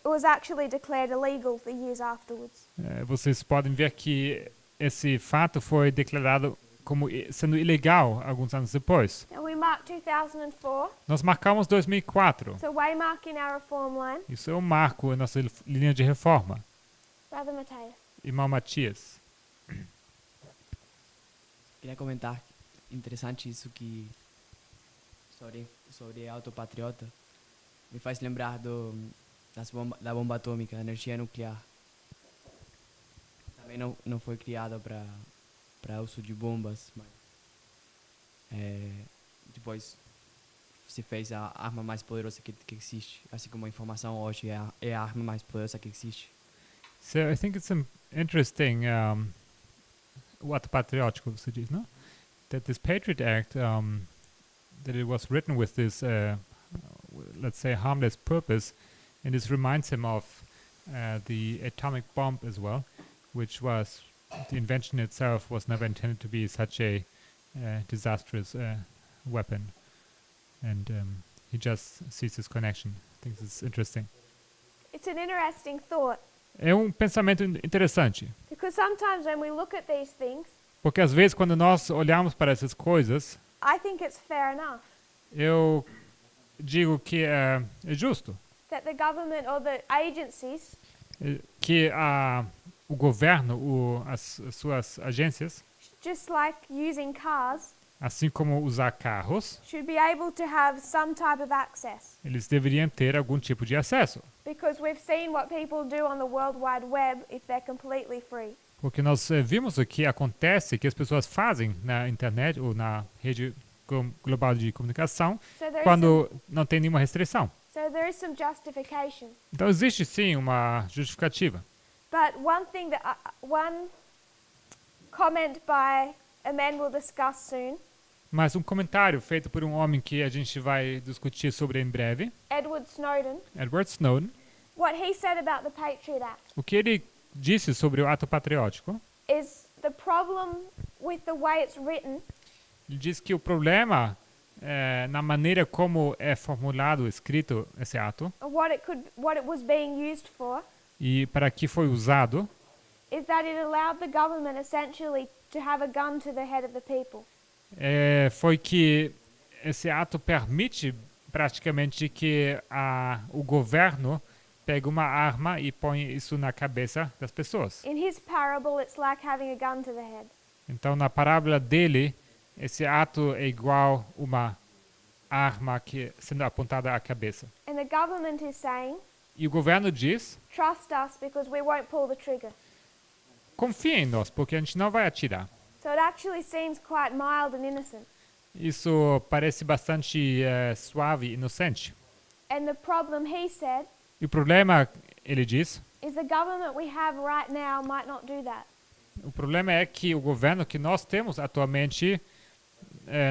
S1: was actually declared illegal to use afterwards.
S2: vocês podem ver que esse fato foi declarado como sendo ilegal alguns anos depois.
S1: And we mark 2004,
S2: Nós marcamos 2004.
S1: so waymarking our reform line.
S2: Isso é um marco em nossa linha de reforma.
S1: Brother Mateus.
S2: Irmão Matias.
S6: Queria comentar, interessante isso que sobre autopatriota, me faz lembrar da bomba atômica, energia nuclear. Também não foi criada para uso de bombas, mas depois se fez a arma mais poderosa que existe, assim como a informação hoje é a arma mais poderosa que existe.
S2: So I think it's interesting o ato patriótico, você diz, não? That this Patriot Act, that it was written with this, let's say, harmless purpose, and this reminds him of the atomic bomb as well, which was, the invention itself was never intended to be such a disastrous weapon. And he just sees this connection. I think it's interesting.
S1: It's an interesting thought
S2: É um pensamento interessante,
S1: because sometimes when we look at these things,
S2: porque às vezes quando nós olhamos para essas coisas,
S1: I think it's fair enough
S2: eu digo que é justo
S1: that the government or the agencies
S2: que o governo, as suas agências,
S1: just like using cars,
S2: assim como usar carros,
S1: should be able to have some type of access.
S2: eles deveriam ter algum tipo de acesso.
S1: Because we've seen what people do on the World Wide Web if they're completely free.
S2: Porque nós vimos o que acontece, que as pessoas fazem na internet ou na rede global de comunicação quando não tem nenhuma restrição.
S1: So there is some justification.
S2: Então existe sim uma justificativa.
S1: But one comment by a man we'll discuss soon,
S2: Mas um comentário feito por um homem que a gente vai discutir sobre em breve,
S1: Edward Snowden,
S2: Edward Snowden,
S1: what he said about the Patriot Act
S2: o que ele disse sobre o ato patriótico,
S1: is the problem with the way it's written
S2: ele diz que o problema na maneira como é formulado, escrito esse ato,
S1: and what it was being used for
S2: e para que foi usado,
S1: is that it allowed the government essentially to have a gun to the head of the people.
S2: foi que esse ato permite praticamente que o governo pegue uma arma e põe isso na cabeça das pessoas.
S1: In his parable, it's like having a gun to the head.
S2: Então, na parábola dele, esse ato é igual uma arma que sendo apontada à cabeça.
S1: And the government is saying,
S2: E o governo diz:
S1: trust us because we won't pull the trigger.
S2: confia em nós, porque a gente não vai atirar.
S1: So it actually seems quite mild and innocent.
S2: Isso parece bastante suave e inocente.
S1: And the problem, he said,
S2: E o problema, ele diz,
S1: is the government we have right now might not do that.
S2: o problema é que o governo que nós temos atualmente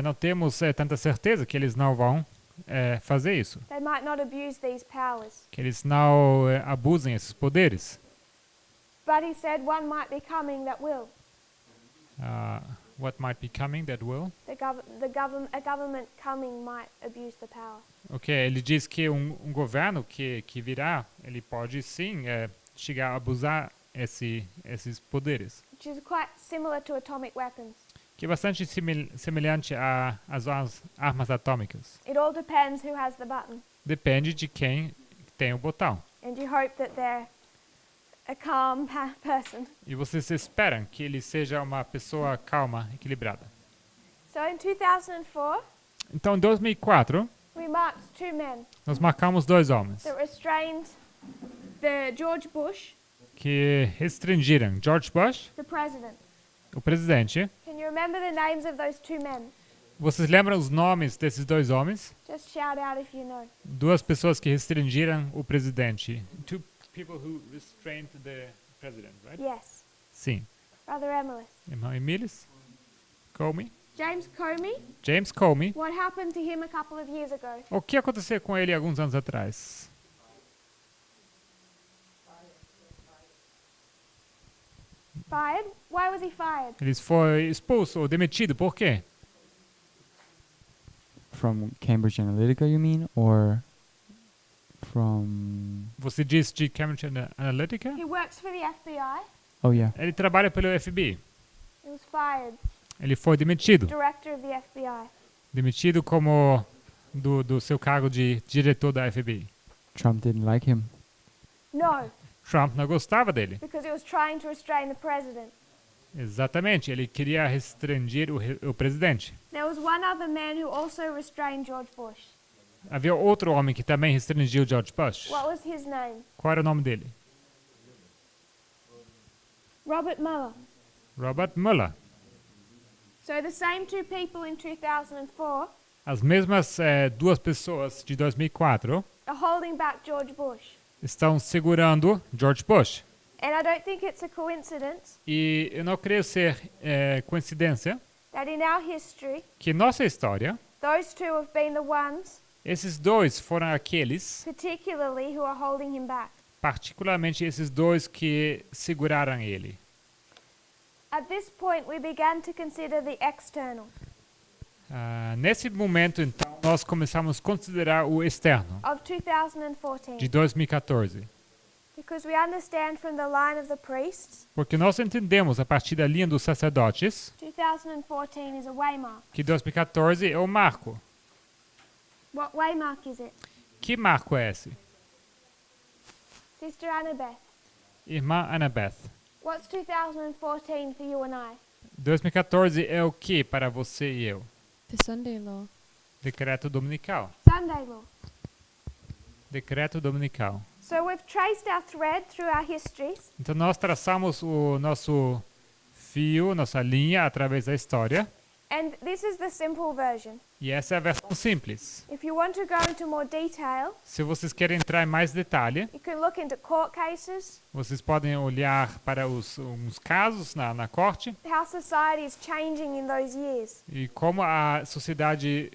S2: não temos tanta certeza que eles não vão fazer isso,
S1: They might not abuse these powers.
S2: que eles não abusem esses poderes.
S1: But he said one might be coming that will.
S2: what might be coming that will.
S1: A government coming might abuse the power.
S2: Ok, ele diz que um governo que virá, ele pode sim chegar a abusar esses poderes.
S1: Which is quite similar to atomic weapons.
S2: Que é bastante semelhante às armas atômicas.
S1: It all depends who has the button.
S2: Depende de quem tem o botão.
S1: And you hope that they're a calm person.
S2: E vocês esperam que ele seja uma pessoa calma, equilibrada.
S1: So in 2004,
S2: Então, em 2004,
S1: we marked two men
S2: nós marcamos 2 homens
S1: that restrained the George Bush,
S2: que restringiram George Bush,
S1: the president.
S2: o presidente.
S1: Can you remember the names of those two men?
S2: Vocês lembram os nomes desses 2 homens?
S1: Just shout out if you know.
S2: 2 pessoas que restringiram o presidente. 2 people who restrained the president, right?
S1: Yes.
S2: Sim.
S1: Brother Emilus.
S2: Irmão Emilis Comey.
S1: James Comey.
S2: James Comey.
S1: What happened to him a couple of years ago?
S2: O que aconteceu com ele alguns anos atrás?
S1: Fired? Why was he fired?
S2: Ele foi expulso ou demitido, por quê?
S4: From Cambridge Analytica, you mean? Or from...
S2: Você disse de Cambridge Analytica?
S1: He works for the FBI.
S4: Oh, yeah.
S2: Ele trabalha pelo FBI.
S1: He was fired.
S2: Ele foi demitido.
S1: Director of the FBI.
S2: Demitido como do seu cargo de diretor da FBI.
S4: Trump didn't like him.
S1: No,
S2: Trump não gostava dele.
S1: because he was trying to restrain the president.
S2: Exatamente, ele queria restringir o presidente.
S1: There was one other man who also restrained George Bush.
S2: Havia outro homem que também restringiu George Bush.
S1: What was his name?
S2: Qual era o nome dele?
S1: Robert Mueller.
S2: Robert Mueller.
S1: So the same two people in 2004
S2: As mesmas 2 pessoas de 2004
S1: are holding back George Bush.
S2: estão segurando George Bush.
S1: And I don't think it's a coincidence
S2: E eu não creio ser coincidência
S1: that in our history,
S2: que nossa história,
S1: those two have been the ones,
S2: esses 2 foram aqueles,
S1: particularly, who are holding him back.
S2: particularmente esses 2 que seguraram ele.
S1: At this point, we began to consider the external
S2: Nesse momento, então, nós começamos a considerar o externo
S1: of 2014
S2: de 2014.
S1: because we understand from the line of the priests,
S2: Porque nós entendemos, a partir da linha dos sacerdotes,
S1: 2014 is a waymark.
S2: que 2014 é o marco.
S1: What waymark is it?
S2: Que marco é esse?
S1: Sister Annabeth,
S2: Irmã Annabeth.
S1: what's 2014 for you and I?
S2: 2014 é o que para você e eu?
S7: The Sunday law.
S2: Decreto dominical.
S1: Sunday law.
S2: Decreto dominical.
S1: So we've traced our thread through our histories,
S2: Então nós traçamos o nosso fio, nossa linha através da história.
S1: and this is the simple version.
S2: E essa é a versão simples.
S1: If you want to go into more detail,
S2: Se vocês querem entrar em mais detalhe,
S1: you can look into court cases,
S2: vocês podem olhar para uns casos na corte
S1: how society is changing in those years.
S2: e como a sociedade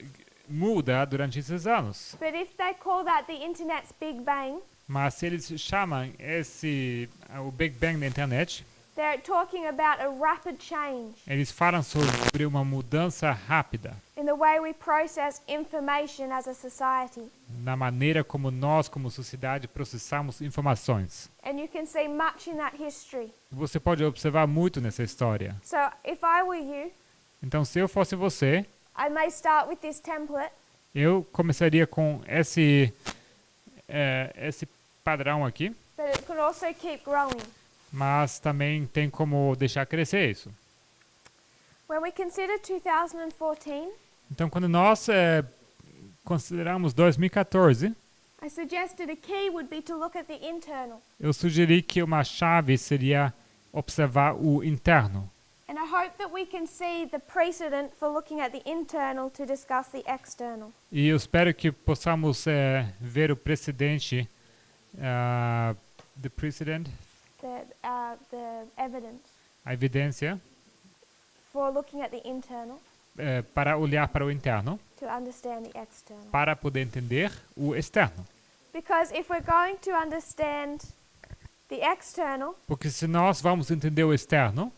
S2: muda durante esses anos.
S1: But if they call that the internet's Big Bang,
S2: Mas se eles chamam o Big Bang da internet,
S1: they're talking about a rapid change
S2: eles falam sobre uma mudança rápida
S1: in the way we process information as a society.
S2: na maneira como nós, como sociedade, processamos informações.
S1: And you can see much in that history.
S2: Você pode observar muito nessa história.
S1: So if I were you,
S2: Então, se eu fosse você,
S1: I may start with this template,
S2: eu começaria com esse padrão aqui,
S1: but it can also keep growing.
S2: mas também tem como deixar crescer isso.
S1: When we consider 2014,
S2: Então, quando nós consideramos 2014,
S1: I suggested a key would be to look at the internal.
S2: eu sugeri que uma chave seria observar o interno.
S1: And I hope that we can see the precedent for looking at the internal to discuss the external.
S2: E eu espero que possamos ver o precedente, the precedent,
S1: The evidence
S2: a evidência,
S1: for looking at the internal
S2: para olhar para o interno,
S1: to understand the external.
S2: para poder entender o externo.
S1: Because if we're going to understand the external,
S2: Porque se nós vamos entender o externo,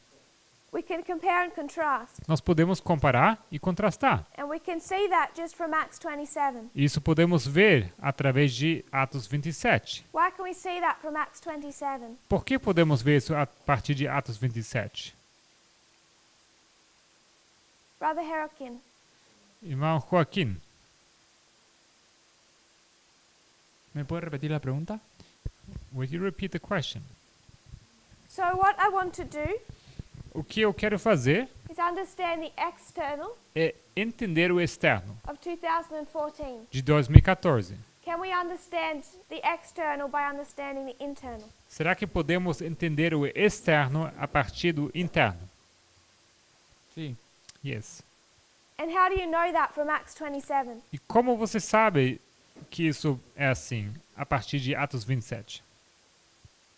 S1: We can compare and contrast.
S2: Nós podemos comparar e contrastar.
S1: And we can see that just from Acts 27.
S2: Isso podemos ver através de Atos 27.
S1: Why can we see that from Acts 27?
S2: Por que podemos ver isso a partir de Atos 27?
S1: Brother Herokin.
S2: Irmão Joaquim,
S4: ¿Me puede repetir la pregunta?
S2: will you repeat the question?
S1: So what I want to do
S2: O que eu quero fazer
S1: is understand the external
S2: é entender o externo
S1: of 2014.
S2: de 2014.
S1: Can we understand the external by understanding the internal?
S2: Será que podemos entender o externo a partir do interno?
S4: Sí.
S2: Yes.
S1: And how do you know that from Acts 27?
S2: E como você sabe que isso é assim a partir de Atos 27?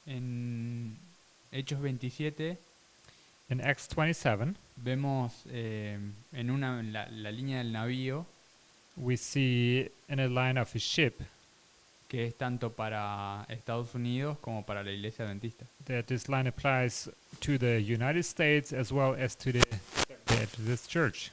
S7: En Hechos 27
S2: In Acts 27,
S7: vemos en la línea del navío
S2: we see in a line of a ship
S7: que es tanto para Estados Unidos como para la iglesia adventista.
S2: that this line applies to the United States as well as to this church.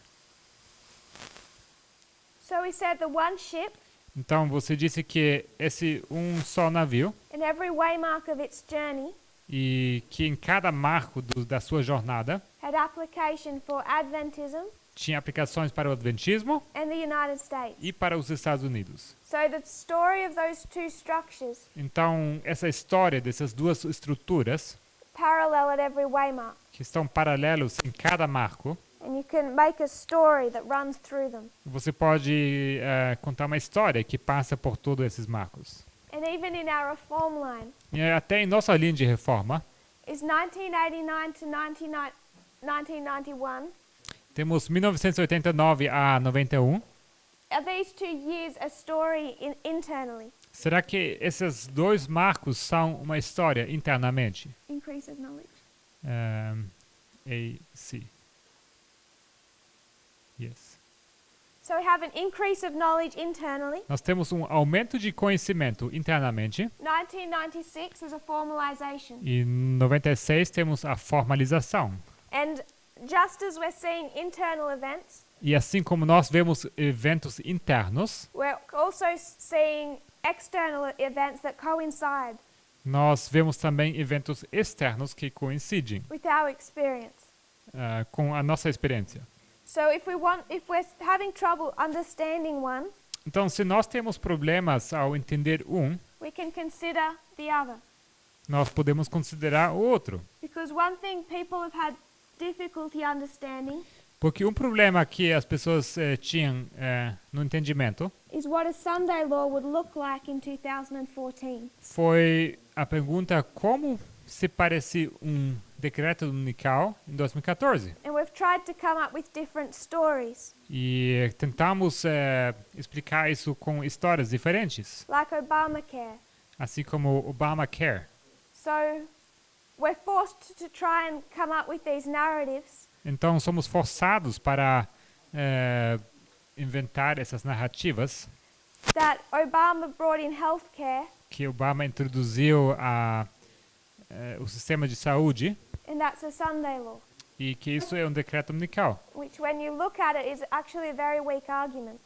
S1: So we said the one ship
S2: Então você disse que esse só navio
S1: in every waymark of its journey
S2: e que em cada marco da sua jornada
S1: had application for Adventism
S2: tinha aplicações para o Adventismo
S1: and the United States.
S2: e para os Estados Unidos.
S1: So the story of those two structures
S2: Então essa história dessas duas estruturas
S1: parallel at every waymark.
S2: que estão paralelos em cada marco,
S1: And you can make a story that runs through them.
S2: você pode contar uma história que passa por todos esses marcos.
S1: And even in our reform line,
S2: E até em nossa linha de reforma,
S1: is 1989 to 1991,
S2: temos 1989 a 91.
S1: are these 2 years a story internally?
S2: Será que esses dois marcos são uma história internamente?
S1: Increase of knowledge.
S2: AC. Yes.
S1: So we have an increase of knowledge internally.
S2: Nós temos aumento de conhecimento internamente
S1: 1996 is a formalization.
S2: e em 96 temos a formalização.
S1: And just as we're seeing internal events,
S2: E assim como nós vemos eventos internos,
S1: we're also seeing external events that coincide
S2: nós vemos também eventos externos que coincidem
S1: with our experience.
S2: com a nossa experiência.
S1: So if we're having trouble understanding one,
S2: Então, se nós temos problemas ao entender
S1: we can consider the other.
S2: nós podemos considerar o outro.
S1: Because one thing people have had difficulty understanding
S2: Porque um problema que as pessoas tinham no entendimento
S1: is what a Sunday law would look like in 2014.
S2: foi a pergunta como se parece decreto dominical em 2014.
S1: And we've tried to come up with different stories,
S2: E tentamos explicar isso com histórias diferentes,
S1: like Obamacare.
S2: assim como Obamacare.
S1: So we're forced to try and come up with these narratives
S2: Então, somos forçados para inventar essas narrativas
S1: that Obama brought in healthcare,
S2: que Obama introduziu o sistema de saúde
S1: and that's a Sunday law,
S2: e que isso é decreto dominical.
S1: which when you look at it is actually a very weak argument.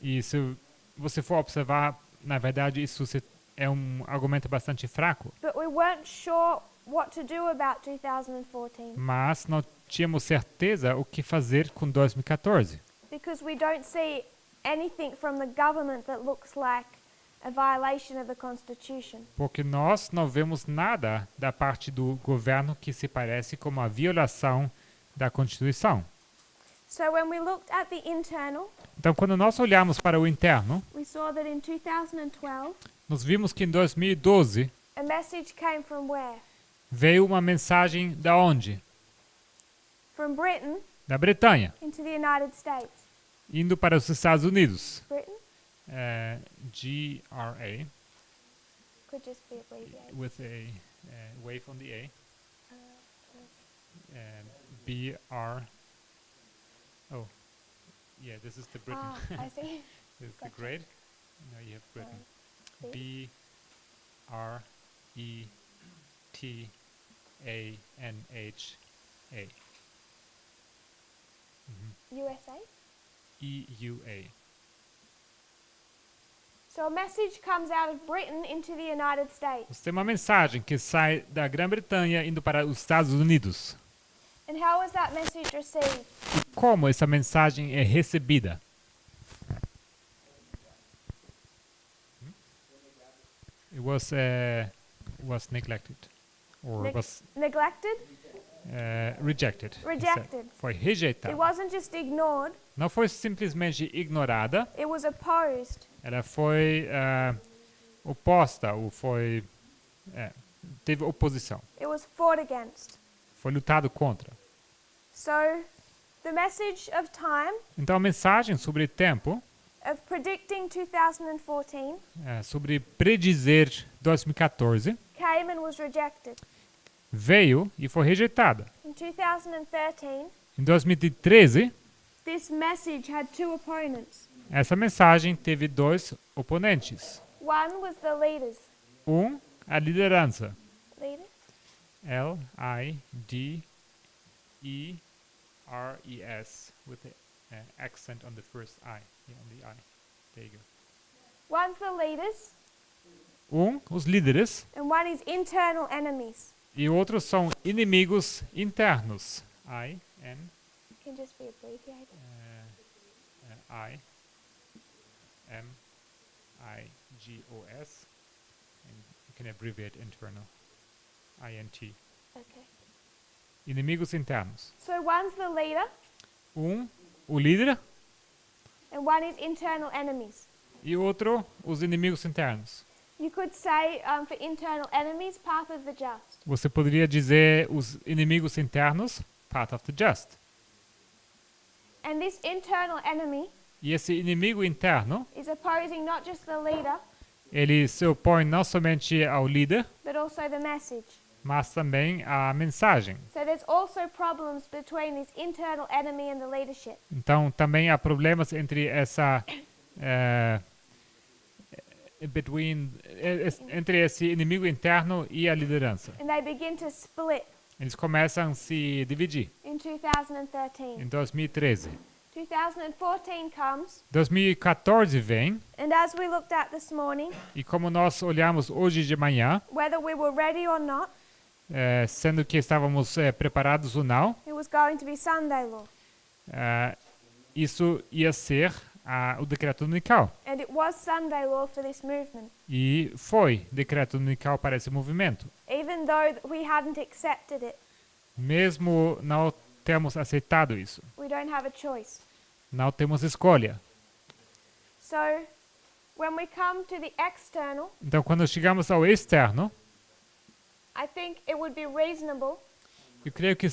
S2: E se você for observar, na verdade, isso é argumento bastante fraco.
S1: But we weren't sure what to do about 2014
S2: Mas não tínhamos certeza o que fazer com 2014.
S1: because we don't see anything from the government that looks like a violation of the Constitution.
S2: Porque nós não vemos nada da parte do governo que se parece com uma violação da Constituição.
S1: So when we looked at the internal,
S2: Então, quando nós olhamos para o interno,
S1: we saw that in 2012,
S2: nós vimos que em 2012
S1: a message came from where?
S2: veio uma mensagem da onde?
S1: From Britain
S2: Da Bretanha,
S1: into the United States.
S2: indo para os Estados Unidos.
S1: Britain
S2: GRA,
S1: could just be abbreviated.
S2: with a wave on the A. BR. Oh, yeah, this is the Britain.
S1: I see.
S2: This is the
S1: Gotcha.
S2: grade. Now you have Britain.
S1: B.
S2: BRETANHA.
S1: USA?
S2: EUA.
S1: So a message comes out of Britain into the United States.
S2: Você tem uma mensagem que sai da Grã-Bretanha indo para os Estados Unidos.
S1: And how was that message received?
S2: E como essa mensagem é recebida? It was neglected or
S1: Neg-
S2: was
S1: Neglected?
S2: rejected.
S1: Rejected.
S2: Foi
S1: It
S2: rejeitada.
S1: wasn't just ignored,
S2: Não foi simplesmente ignorada,
S1: it was opposed.
S2: ela foi oposta ou foi teve oposição,
S1: It was fought against.
S2: foi lutado contra.
S1: So the message of time,
S2: Então a mensagem sobre tempo,
S1: of predicting 2014,
S2: sobre predizer 2014,
S1: came and was rejected.
S2: veio e foi rejeitada.
S1: In 2013,
S2: Em 2013,
S1: this message had two opponents.
S2: essa mensagem teve dois oponentes.
S1: One was the leaders.
S2: A liderança.
S1: Leaders?
S2: L-I-D-E-R-E-S with the accent on the first I. Yeah, on the I. There you go.
S1: One's the leaders,
S2: Os líderes,
S1: and one is internal enemies.
S2: e outros são inimigos internos. I-N,
S1: Can just be abbreviated.
S2: I-M-I-G-O-S. And you can abbreviate internal. I-N-T.
S1: Okay.
S2: Inimigos internos.
S1: So one's the leader,
S2: O líder,
S1: and one is internal enemies.
S2: e outro, os inimigos internos.
S1: You could say for internal enemies, path of the just.
S2: Você poderia dizer os inimigos internos, path of the just.
S1: And this internal enemy
S2: E esse inimigo interno,
S1: is opposing not just the leader,
S2: ele se opõe não somente ao líder,
S1: but also the message.
S2: mas também à mensagem.
S1: So there's also problems between this internal enemy and the leadership.
S2: Então também há problemas entre entre esse inimigo interno e a liderança.
S1: And they begin to split
S2: Eles começam a se dividir.
S1: in 2013.
S2: Em 2013.
S1: 2014 comes,
S2: 2014 vem,
S1: and as we looked at this morning,
S2: e como nós olhamos hoje de manhã,
S1: whether we were ready or not,
S2: sendo que estávamos preparados ou não,
S1: it was going to be Sunday law.
S2: isso ia ser o decreto unical.
S1: And it was Sunday law for this movement,
S2: E foi decreto unical para esse movimento.
S1: even though we hadn't accepted it.
S2: Mesmo não temos aceitado isso.
S1: We don't have a choice.
S2: Não temos escolha.
S1: So, when we come to the external,
S2: Então, quando chegamos ao externo,
S1: I think it would be reasonable
S2: eu creio que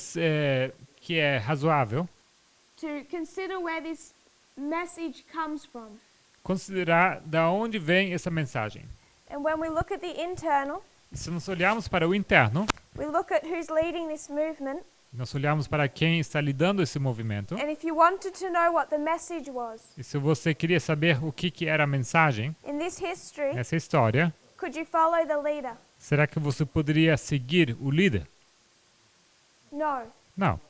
S2: é razoável
S1: to consider where this message comes from.
S2: considerar da onde vem essa mensagem.
S1: And when we look at the internal,
S2: E se nós olharmos para o interno,
S1: we look at who's leading this movement,
S2: nós olharmos para quem está lidando esse movimento,
S1: and if you wanted to know what the message was
S2: e se você queria saber o que era a mensagem
S1: in this history,
S2: nessa história,
S1: could you follow the leader?
S2: será que você poderia seguir o líder?
S1: No.
S2: Não.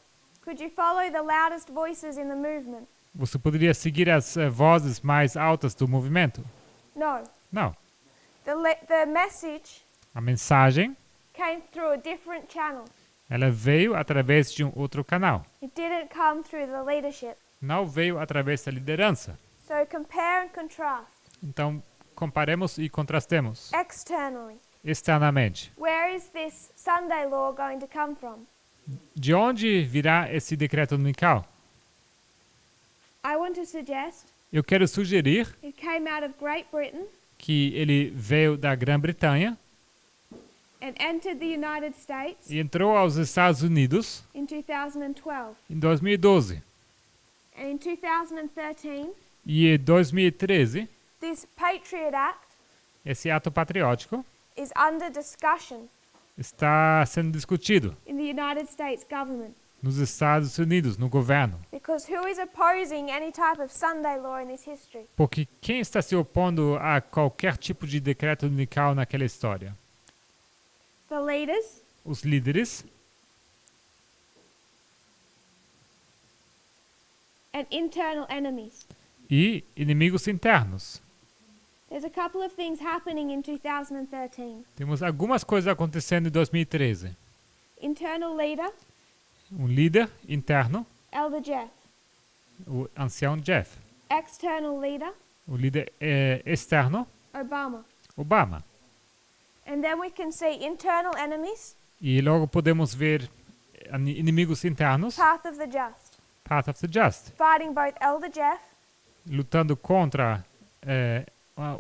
S1: Could you follow the loudest voices in the movement?
S2: Você poderia seguir as vozes mais altas do movimento?
S1: No.
S2: Não.
S1: The message
S2: A mensagem,
S1: came through a different channel.
S2: ela veio através de um outro canal.
S1: It didn't come through the leadership.
S2: Não veio através da liderança.
S1: So compare and contrast.
S2: Então, comparemos e contrastemos
S1: Externally,
S2: externamente.
S1: where is this Sunday law going to come from?
S2: De onde virá esse decreto unical?
S1: I want to suggest
S2: Eu quero sugerir
S1: it came out of Great Britain
S2: que ele veio da Grã-Bretanha
S1: and entered the United States
S2: e entrou aos Estados Unidos
S1: in 2012.
S2: em 2012.
S1: And in 2013,
S2: E em 2013,
S1: this Patriot Act
S2: esse ato patriótico
S1: is under discussion
S2: está sendo discutido
S1: in the United States government.
S2: nos Estados Unidos, no governo.
S1: Because who is opposing any type of Sunday law in this history?
S2: Porque quem está se opondo a qualquer tipo de decreto unical naquela história?
S1: The leaders,
S2: Os líderes,
S1: and internal enemies.
S2: e inimigos internos.
S1: There's a couple of things happening in 2013.
S2: Temos algumas coisas acontecendo em 2013.
S1: Internal leader,
S2: Líder interno,
S1: Elder Jeff.
S2: o ancião Jeff.
S1: External leader,
S2: O líder externo,
S1: Obama.
S2: Obama.
S1: And then we can see internal enemies,
S2: E logo podemos ver inimigos internos,
S1: Path of the Just,
S2: Path of the Just,
S1: fighting both Elder Jeff
S2: lutando contra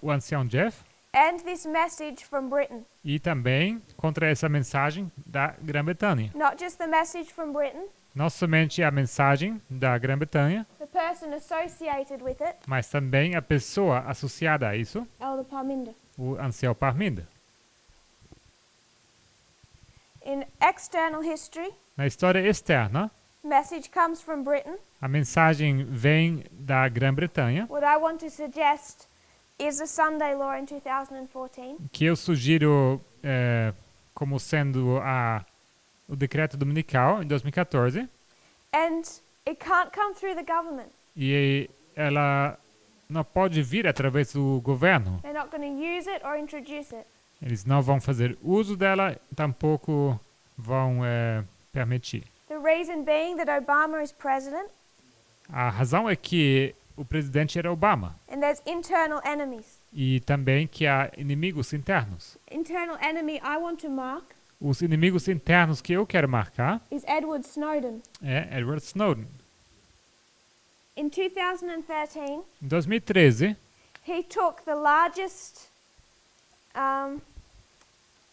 S2: o ancião Jeff
S1: and this message from Britain.
S2: e também contra essa mensagem da Grã-Bretanha.
S1: Not just the message from Britain,
S2: Não somente a mensagem da Grã-Bretanha,
S1: the person associated with it,
S2: mas também a pessoa associada a isso,
S1: Elder Parminder.
S2: o ancião Parminder.
S1: In external history,
S2: Na história externa,
S1: message comes from Britain.
S2: a mensagem vem da Grã-Bretanha,
S1: What I want to suggest is the Sunday Law in 2014.
S2: que eu sugiro como sendo o decreto dominical em 2014,
S1: And it can't come through the government.
S2: e ela não pode vir através do governo.
S1: They're not going to use it or introduce it.
S2: Eles não vão fazer uso dela, tampouco vão permitir.
S1: The reason being that Obama is president
S2: A razão é que o presidente era Obama
S1: and there's internal enemies.
S2: e também que há inimigos internos.
S1: Internal enemy I want to mark
S2: Os inimigos internos que eu quero marcar
S1: is Edward Snowden.
S2: é Edward Snowden.
S1: In 2013,
S2: Em 2013,
S1: he took the largest,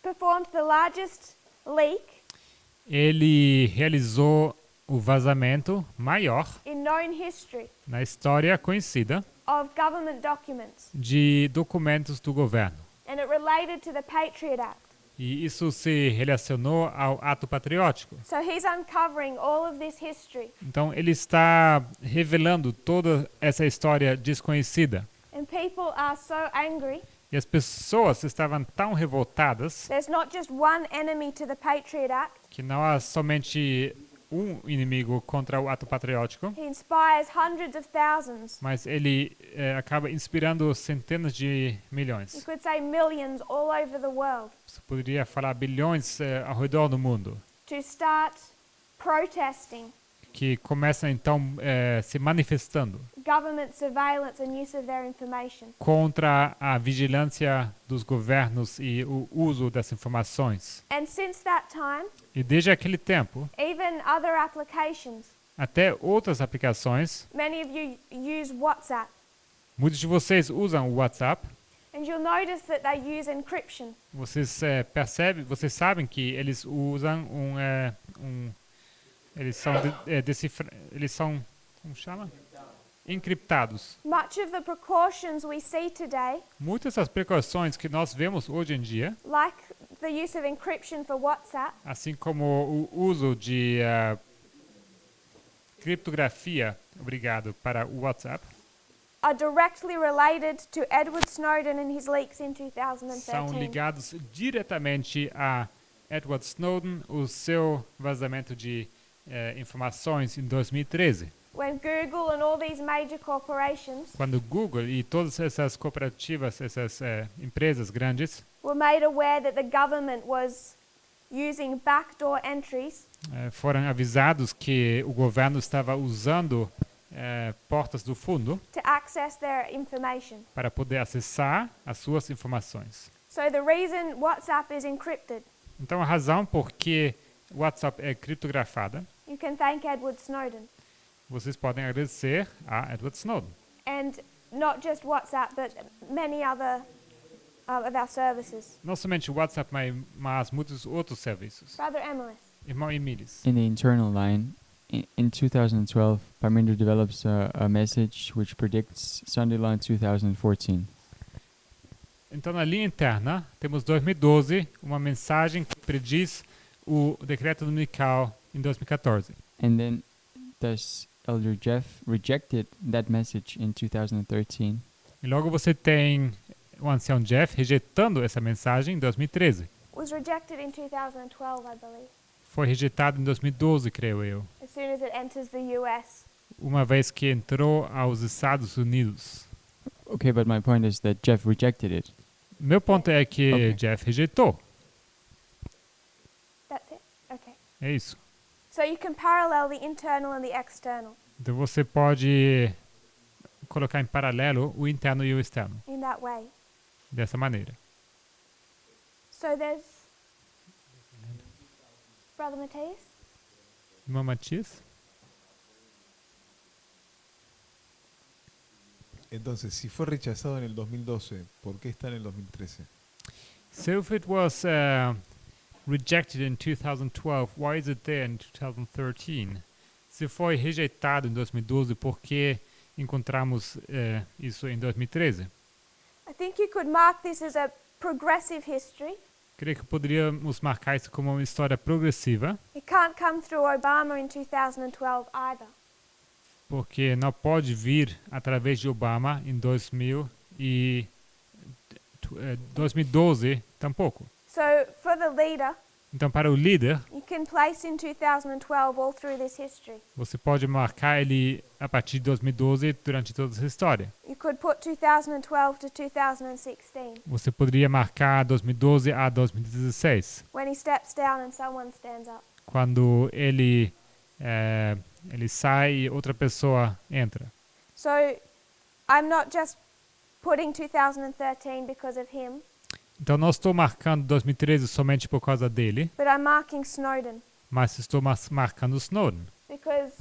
S1: performed the largest leak
S2: ele realizou o vazamento maior
S1: in known history
S2: na história conhecida
S1: of government documents.
S2: de documentos do governo.
S1: And it related to the Patriot Act.
S2: E isso se relacionou ao ato patriótico.
S1: So he's uncovering all of this history.
S2: Então ele está revelando toda essa história desconhecida.
S1: And people are so angry.
S2: E as pessoas estavam tão revoltadas
S1: There's not just one enemy to the Patriot Act.
S2: que não há somente um inimigo contra o ato patriótico,
S1: He inspires hundreds of thousands.
S2: mas ele acaba inspirando centenas de
S1: You
S2: milhões.
S1: could say millions all over the world
S2: Você poderia falar bilhões ao redor do mundo,
S1: to start protesting
S2: que começam então se manifestando
S1: government surveillance and use of their information.
S2: contra a vigilância dos governos e o uso das informações.
S1: And since that time,
S2: E desde aquele tempo,
S1: even other applications,
S2: até outras aplicações,
S1: many of you use WhatsApp.
S2: muitos de vocês usam o WhatsApp.
S1: And you'll notice that they use encryption.
S2: Vocês percebem, vocês sabem que eles usam eles são como chama? Encriptados.
S1: Much of the precautions we see today,
S2: Muitas das precauções que nós vemos hoje em dia,
S1: like the use of encryption for WhatsApp,
S2: assim como o uso de criptografia, obrigado, para o WhatsApp,
S1: are directly related to Edward Snowden and his leaks in
S2: são
S1: 2013.
S2: ligados diretamente a Edward Snowden, o seu vazamento de informações em 2013.
S1: When Google and all these major corporations
S2: Quando o Google e todas essas cooperativas, essas empresas grandes,
S1: were made aware that the government was using backdoor entries
S2: foram avisados que o governo estava usando portas do fundo
S1: to access their information.
S2: para poder acessar as suas informações.
S1: So the reason WhatsApp is encrypted,
S2: Então a razão por que o WhatsApp é criptografada,
S1: you can thank Edward Snowden.
S2: vocês podem agradecer a Edward Snowden.
S1: And not just WhatsApp, but many other of our services.
S2: Não somente o WhatsApp, mas muitos outros serviços.
S1: Brother Emilis.
S2: Irmão Emilis.
S4: In the internal line, in 2012, Parminder develops a message which predicts Sunday Law in 2014.
S2: Então, na linha interna, temos 2012, uma mensagem que prediz o decreto dominical em 2014.
S4: And then, does Elder Jeff rejected that message in 2013?
S2: E logo você tem o ancião Jeff rejeitando essa mensagem em 2013.
S1: Was rejected in 2012, I believe,
S2: Foi rejeitado em 2012, creio eu.
S1: as soon as it enters the US.
S2: uma vez que entrou aos Estados Unidos.
S4: Okay, but my point is that Jeff rejected it.
S2: Meu ponto é que
S4: Ok.
S2: Jeff rejeitou.
S1: That's it? Okay.
S2: É isso.
S1: So you can parallel the internal and the external
S2: Então você pode colocar em paralelo o interno e o externo,
S1: in that way.
S2: dessa maneira.
S1: So there's Brother Matthias.
S2: Irmão Matias?
S5: Entonces, si fue rechazado en el 2012, ¿por qué está en el 2013?
S2: So if it was rejected in 2012, why is it there in 2013? Se foi rejeitado em 2012, por que encontramos isso em 2013?
S1: I think you could mark this as a progressive history.
S2: Creio que poderíamos marcar isso como uma história progressiva,
S1: It can't come through Obama in 2012 either.
S2: porque não pode vir através de Obama em 2012 tampouco.
S1: So for the leader,
S2: Então, para o líder,
S1: you can place in 2012 all through this history.
S2: você pode marcar ele a partir de 2012 durante toda essa história.
S1: You could put 2012 to 2016
S2: Você poderia marcar 2012 a 2016,
S1: when he steps down and someone stands up.
S2: quando ele sai e outra pessoa entra.
S1: So I'm not just putting 2013 because of him,
S2: Então, não estou marcando 2013 somente por causa dele,
S1: but I'm marking Snowden
S2: mas estou marcando Snowden,
S1: because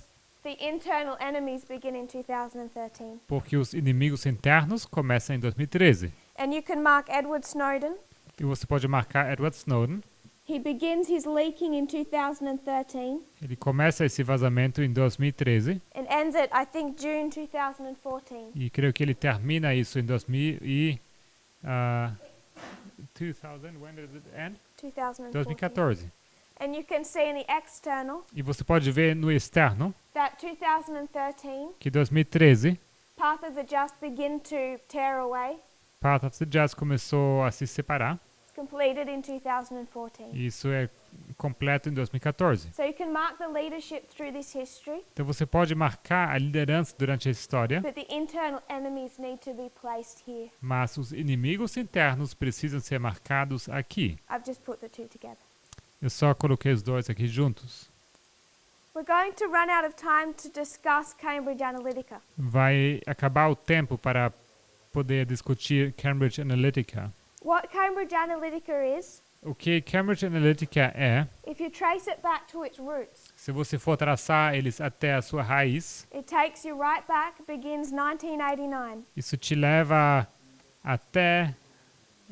S1: the internal enemies begin in 2013.
S2: porque os inimigos internos começam em 2013.
S1: And you can mark Edward Snowden.
S2: E você pode marcar Edward Snowden.
S1: He begins his leaking in 2013
S2: Ele começa esse vazamento em 2013
S1: and ends at, I think, June 2014.
S2: e creio que ele termina isso em 2000 when does it end?
S1: 2014.
S2: 2014.
S1: And you can see in the external
S2: E você pode ver no externo
S1: that 2013,
S2: que 2013
S1: Path of the Just begin to tear away.
S2: Path of the Just começou a se separar.
S1: It's completed in 2014.
S2: E isso é completo em 2014.
S1: So you can mark the leadership through this history,
S2: Então você pode marcar a liderança durante a história,
S1: but the internal enemies need to be placed here.
S2: mas os inimigos internos precisam ser marcados aqui.
S1: I've just put the two together.
S2: Eu só coloquei os dois aqui juntos.
S1: We're going to run out of time to discuss Cambridge Analytica.
S2: Vai acabar o tempo para poder discutir Cambridge Analytica.
S1: What Cambridge Analytica is,
S2: O que Cambridge Analytica é,
S1: if you trace it back to its roots,
S2: se você for traçar eles até a sua raiz,
S1: it takes you right back, begins 1989.
S2: isso te leva até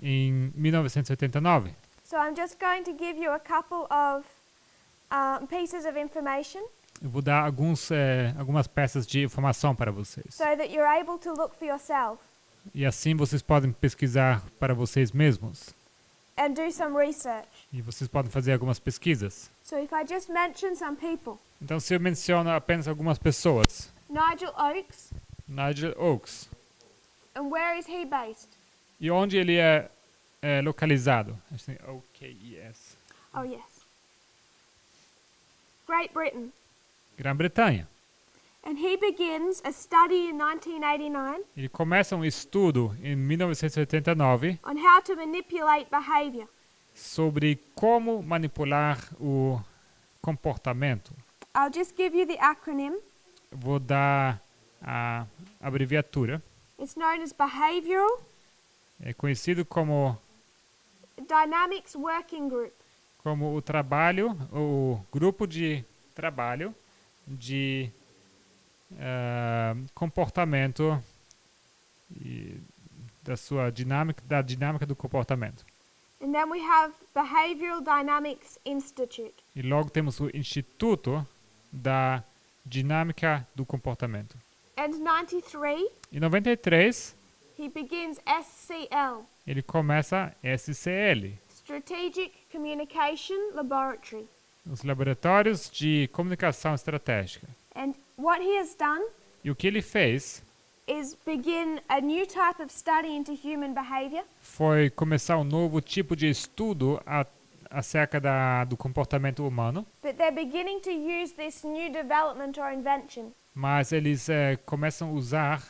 S2: em 1989.
S1: So I'm just going to give you a couple of pieces of information
S2: Eu vou dar algumas peças de informação para vocês.
S1: so that you're able to look for yourself
S2: E assim vocês podem pesquisar para vocês mesmos.
S1: and do some research.
S2: E vocês podem fazer algumas pesquisas.
S1: So if I just mention some people,
S2: Então, se eu menciono apenas algumas pessoas.
S1: Nigel Oakes,
S2: Nigel Oakes.
S1: and where is he based?
S2: E onde ele é localizado? Assim, OKES.
S1: Oh, yes. Great Britain.
S2: Grã-Bretanha.
S1: And he begins a study in 1989
S2: Ele começa um estudo em 1989
S1: on how to manipulate behavior.
S2: sobre como manipular o comportamento.
S1: I'll just give you the acronym.
S2: Vou dar a abreviatura.
S1: It's known as Behavioral
S2: É conhecido como
S1: Dynamics Working Group.
S2: o trabalho, o grupo de trabalho de comportamento e da dinâmica do comportamento.
S1: And then we have Behavioral Dynamics Institute.
S2: E logo temos o Instituto da Dinâmica do Comportamento.
S1: And 93,
S2: Em 93,
S1: he begins SCL,
S2: ele começa SCL,
S1: Strategic Communication Laboratory.
S2: os Laboratórios de Comunicação Estratégica.
S1: And what he has done
S2: E o que ele fez
S1: is begin a new type of study into human behavior.
S2: foi começar um novo tipo de estudo acerca do comportamento humano,
S1: But they're beginning to use this new development or invention
S2: Mas eles começam a usar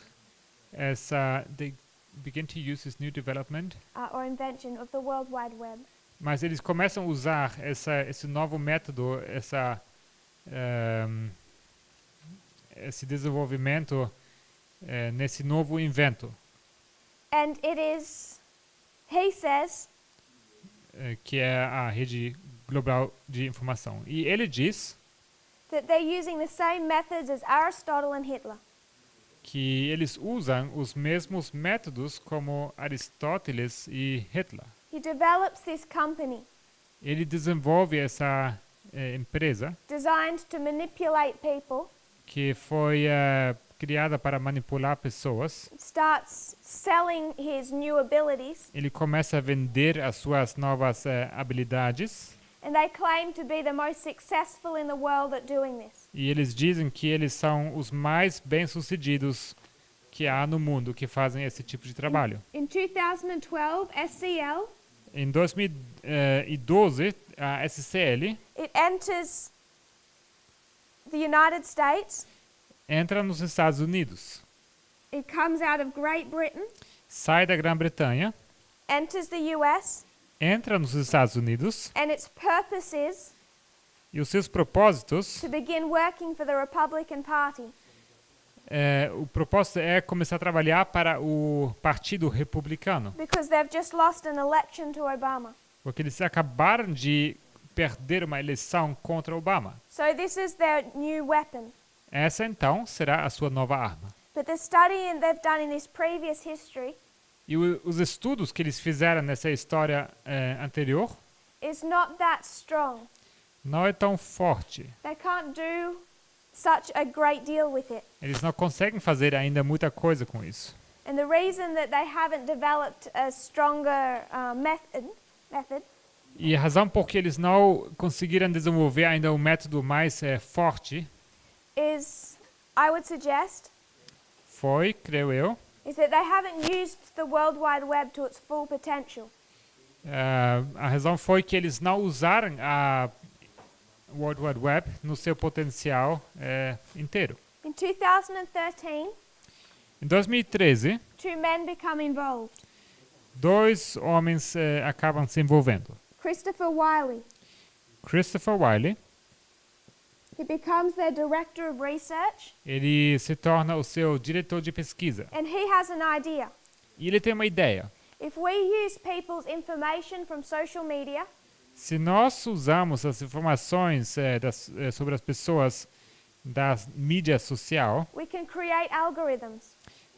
S2: they begin to use this new development,
S1: or invention of the World Wide Web.
S2: mas eles começam a usar esse novo método, esse desenvolvimento nesse novo invento,
S1: And it is, he says,
S2: que é a rede global de informação. E ele diz
S1: that they're using the same methods as Aristotle and Hitler.
S2: que eles usam os mesmos métodos como Aristóteles e Hitler.
S1: He develops this company
S2: Ele desenvolve essa empresa
S1: designed to manipulate people,
S2: que foi criada para manipular pessoas.
S1: starts selling his new abilities,
S2: Ele começa a vender as suas novas habilidades
S1: and they claim to be the most successful in the world at doing this.
S2: e eles dizem que eles são os mais bem-sucedidos que há no mundo que fazem esse tipo de trabalho.
S1: In 2012, SCL,
S2: Em 2012, a SCL
S1: it enters the United States.
S2: entra nos Estados Unidos,
S1: It comes out of Great Britain,
S2: sai da Grã-Bretanha,
S1: enters the US,
S2: entra nos Estados Unidos
S1: and its purpose is
S2: e os seus propósitos,
S1: to begin working for the Republican Party.
S2: o propósito é começar a trabalhar para o Partido Republicano,
S1: Because they've just lost an election to Obama.
S2: porque eles acabaram de perder uma eleição contra Obama.
S1: So this is their new weapon.
S2: Essa então será a sua nova arma.
S1: But the study they've done in this previous history
S2: E os estudos que eles fizeram nessa história anterior
S1: is not that strong.
S2: não é tão forte.
S1: They can't do such a great deal with it.
S2: Eles não conseguem fazer ainda muita coisa com isso.
S1: And the reason that they haven't developed a stronger method
S2: E a razão por que eles não conseguiram desenvolver ainda um método mais forte
S1: is, I would suggest,
S2: foi, creio eu,
S1: is that they haven't used the World Wide Web to its full potential.
S2: a razão foi que eles não usaram a World Wide Web no seu potencial inteiro.
S1: In 2013,
S2: Em 2013,
S1: two men become involved.
S2: dois homens acabam se envolvendo.
S1: Christopher Wiley,
S2: Christopher Wiley,
S1: he becomes their director of research,
S2: ele se torna o seu diretor de pesquisa.
S1: and he has an idea.
S2: E ele tem uma ideia.
S1: If we use people's information from social media,
S2: Se nós usamos as informações sobre as pessoas da mídia social,
S1: we can create algorithms,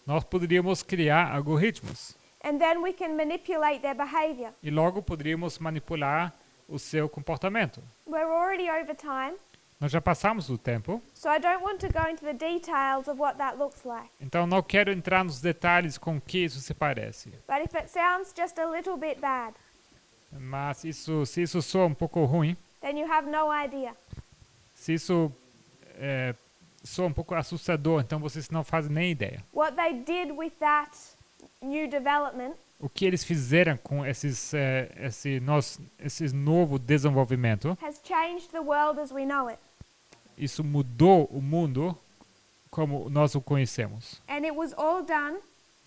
S2: nós poderíamos criar algoritmos.
S1: and then we can manipulate their behavior.
S2: E logo poderíamos manipular o seu comportamento.
S1: We're already over time,
S2: Nós já passamos do tempo,
S1: so I don't want to go into the details of what that looks like.
S2: então não quero entrar nos detalhes com que isso se parece.
S1: But if it sounds just a little bit bad,
S2: Mas se isso soa um pouco ruim,
S1: then you have no idea.
S2: se isso soa um pouco assustador, então vocês não fazem nem ideia.
S1: What they did with that new development
S2: O que eles fizeram com esse novo desenvolvimento,
S1: has changed the world as we know it.
S2: isso mudou o mundo como nós o conhecemos.
S1: And it was all done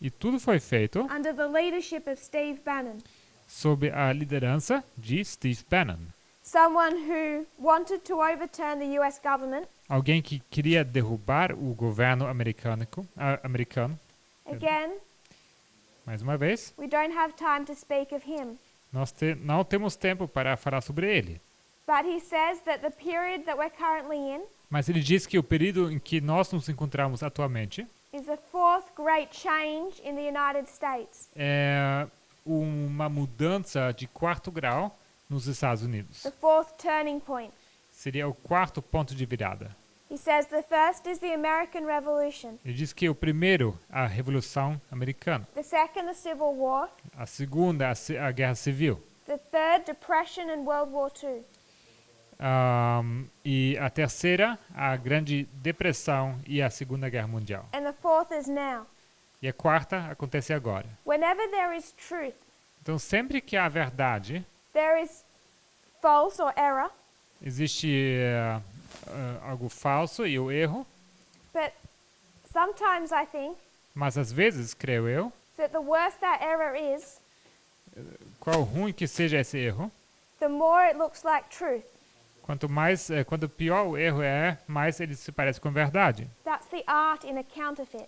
S2: E tudo foi feito
S1: under the leadership of Steve Bannon,
S2: sob a liderança de Steve Bannon,
S1: someone who wanted to overturn the US government.
S2: alguém que queria derrubar o governo americano.
S1: Again,
S2: Mais uma vez,
S1: we don't have time to speak of him.
S2: nós não temos tempo para falar sobre ele.
S1: But he says that the period that we're currently in
S2: Mas ele diz que o período em que nós nos encontramos atualmente
S1: is the fourth great change in the United States.
S2: é uma mudança de quarto grau nos Estados Unidos.
S1: The fourth turning point.
S2: Seria o quarto ponto de virada.
S1: He says the first is the American Revolution,
S2: Ele diz que o primeiro, a Revolução Americana.
S1: the second, the Civil War,
S2: A segunda, a Guerra Civil.
S1: the third, Depression and World War II.
S2: E a terceira, a Grande Depressão e a Segunda Guerra Mundial.
S1: And the fourth is now.
S2: E a quarta acontece agora.
S1: Whenever there is truth,
S2: Então, sempre que há verdade,
S1: there is false or error,
S2: existe algo falso e o erro.
S1: But sometimes I think
S2: Mas às vezes, creio eu,
S1: that the worse that error is,
S2: qual ruim que seja esse erro,
S1: the more it looks like truth.
S2: quanto pior o erro é, mais ele se parece com verdade.
S1: That's the art in a counterfeit.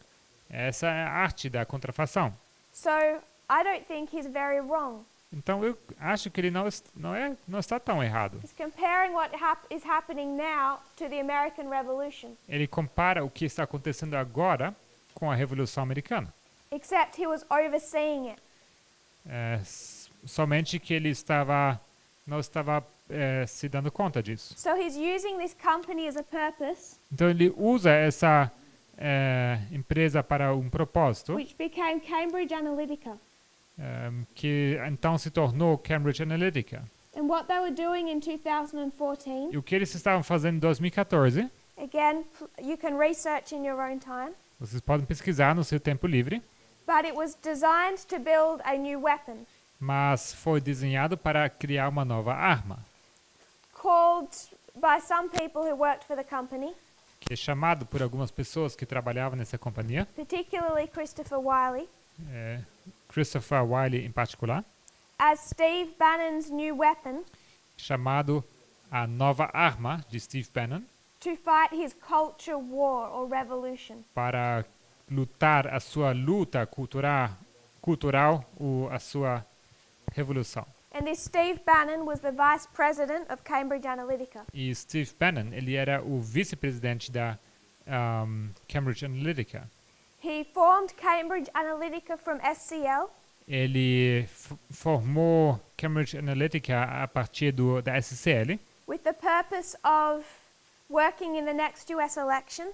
S2: Essa é a arte da contrafação.
S1: So I don't think he's very wrong.
S2: Então eu acho que ele não está tão errado.
S1: He's comparing what is happening now to the American Revolution,
S2: Ele compara o que está acontecendo agora com a Revolução Americana.
S1: except he was overseeing it.
S2: Somente que ele não estava se dando conta disso.
S1: So he's using this company as a purpose,
S2: Então ele usa essa empresa para um propósito,
S1: which became Cambridge Analytica.
S2: que então se tornou Cambridge Analytica.
S1: And what they were doing in 2014,
S2: E o que eles estavam fazendo em 2014,
S1: again, you can research in your own time,
S2: vocês podem pesquisar no seu tempo livre,
S1: but it was designed to build a new weapon
S2: mas foi desenhado para criar uma nova arma,
S1: called by some people who worked for the company,
S2: que é chamado por algumas pessoas que trabalhavam nessa companhia,
S1: particularly Christopher Wiley,
S2: Christopher Wiley em particular,
S1: as Steve Bannon's new weapon
S2: chamado a nova arma de Steve Bannon,
S1: to fight his culture war or revolution.
S2: para lutar a sua luta cultural ou a sua revolução.
S1: And this Steve Bannon was the vice president of Cambridge Analytica.
S2: E Steve Bannon, ele era o vice-presidente da Cambridge Analytica.
S1: He formed Cambridge Analytica from SCL,
S2: Ele formou Cambridge Analytica a partir da SCL,
S1: with the purpose of working in the next US election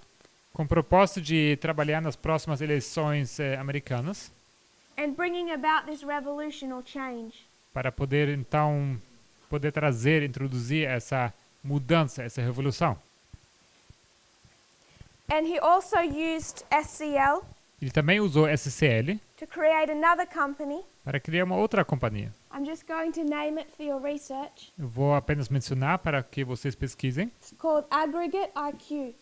S2: com o propósito de trabalhar nas próximas eleições americanas,
S1: and bringing about this revolution or change.
S2: para poder então introduzir essa mudança, essa revolução.
S1: And he also used SCL
S2: Ele também usou SCL
S1: to create another company.
S2: para criar uma outra companhia.
S1: I'm just going to name it for your research.
S2: Eu vou apenas mencionar para que vocês pesquisem.
S1: It's called Aggregate IQ.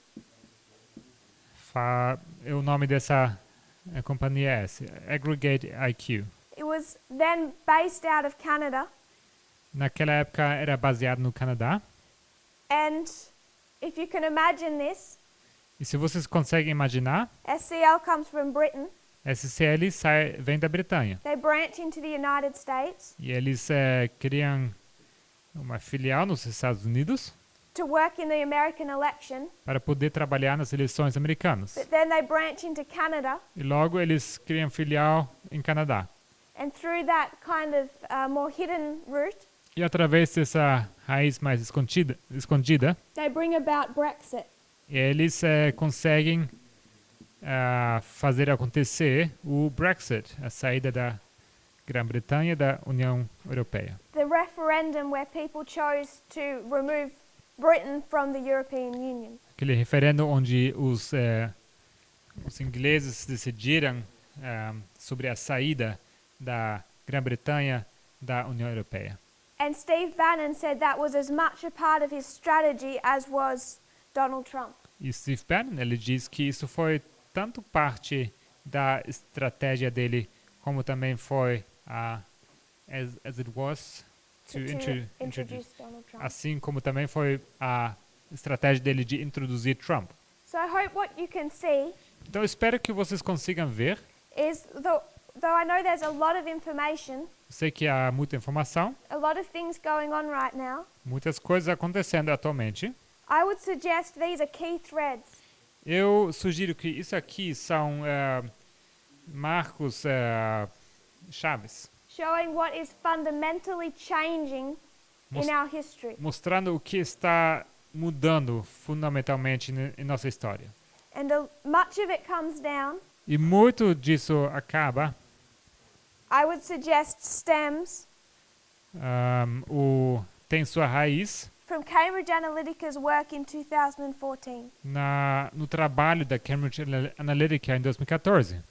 S2: O nome dessa companhia é esse, Aggregate IQ.
S1: It was then based out of Canada,
S2: Naquela época era baseado no Canadá.
S1: and if you can imagine this,
S2: E se vocês conseguem imaginar,
S1: SCL comes from Britain.
S2: SCL vem da Bretanha.
S1: They branch into the United States
S2: E eles criam uma filial nos Estados Unidos
S1: to work in the American election,
S2: para poder trabalhar nas eleições americanas.
S1: but then they branch into Canada,
S2: E logo eles criam filial em Canadá.
S1: and through that kind of more hidden route,
S2: E através dessa raiz mais escondida,
S1: they bring about Brexit.
S2: eles conseguem fazer acontecer o Brexit, a saída da Grã-Bretanha da União Europeia.
S1: The referendum where people chose to remove Britain from the European Union.
S2: Aquele referendo onde os ingleses decidiram sobre a saída da Grã-Bretanha da União Europeia.
S1: And Steve Bannon said that was as much a part of his strategy as was Donald Trump.
S2: E Steve Bannon, ele diz que isso foi tanto parte da estratégia dele, como também foi as it was to introduce,
S1: introduce Donald Trump.
S2: assim como também foi a estratégia dele de introduzir Trump.
S1: So I hope what you can see
S2: Então eu espero que vocês consigam ver.
S1: is though I know there's a lot of information,
S2: Sei que há muita informação,
S1: a lot of things going on right now.
S2: muitas coisas acontecendo atualmente.
S1: I would suggest these are key threads.
S2: Eu sugiro que isso aqui são marcos chaves,
S1: Showing what is fundamentally changing
S2: Mos-
S1: in our history.
S2: mostrando o que está mudando fundamentalmente em nossa história.
S1: And much of it comes down,
S2: E muito disso acaba,
S1: I would suggest stems
S2: tem sua raiz
S1: from Cambridge Analytica's work in 2014.
S2: no trabalho da Cambridge Analytica em 2014.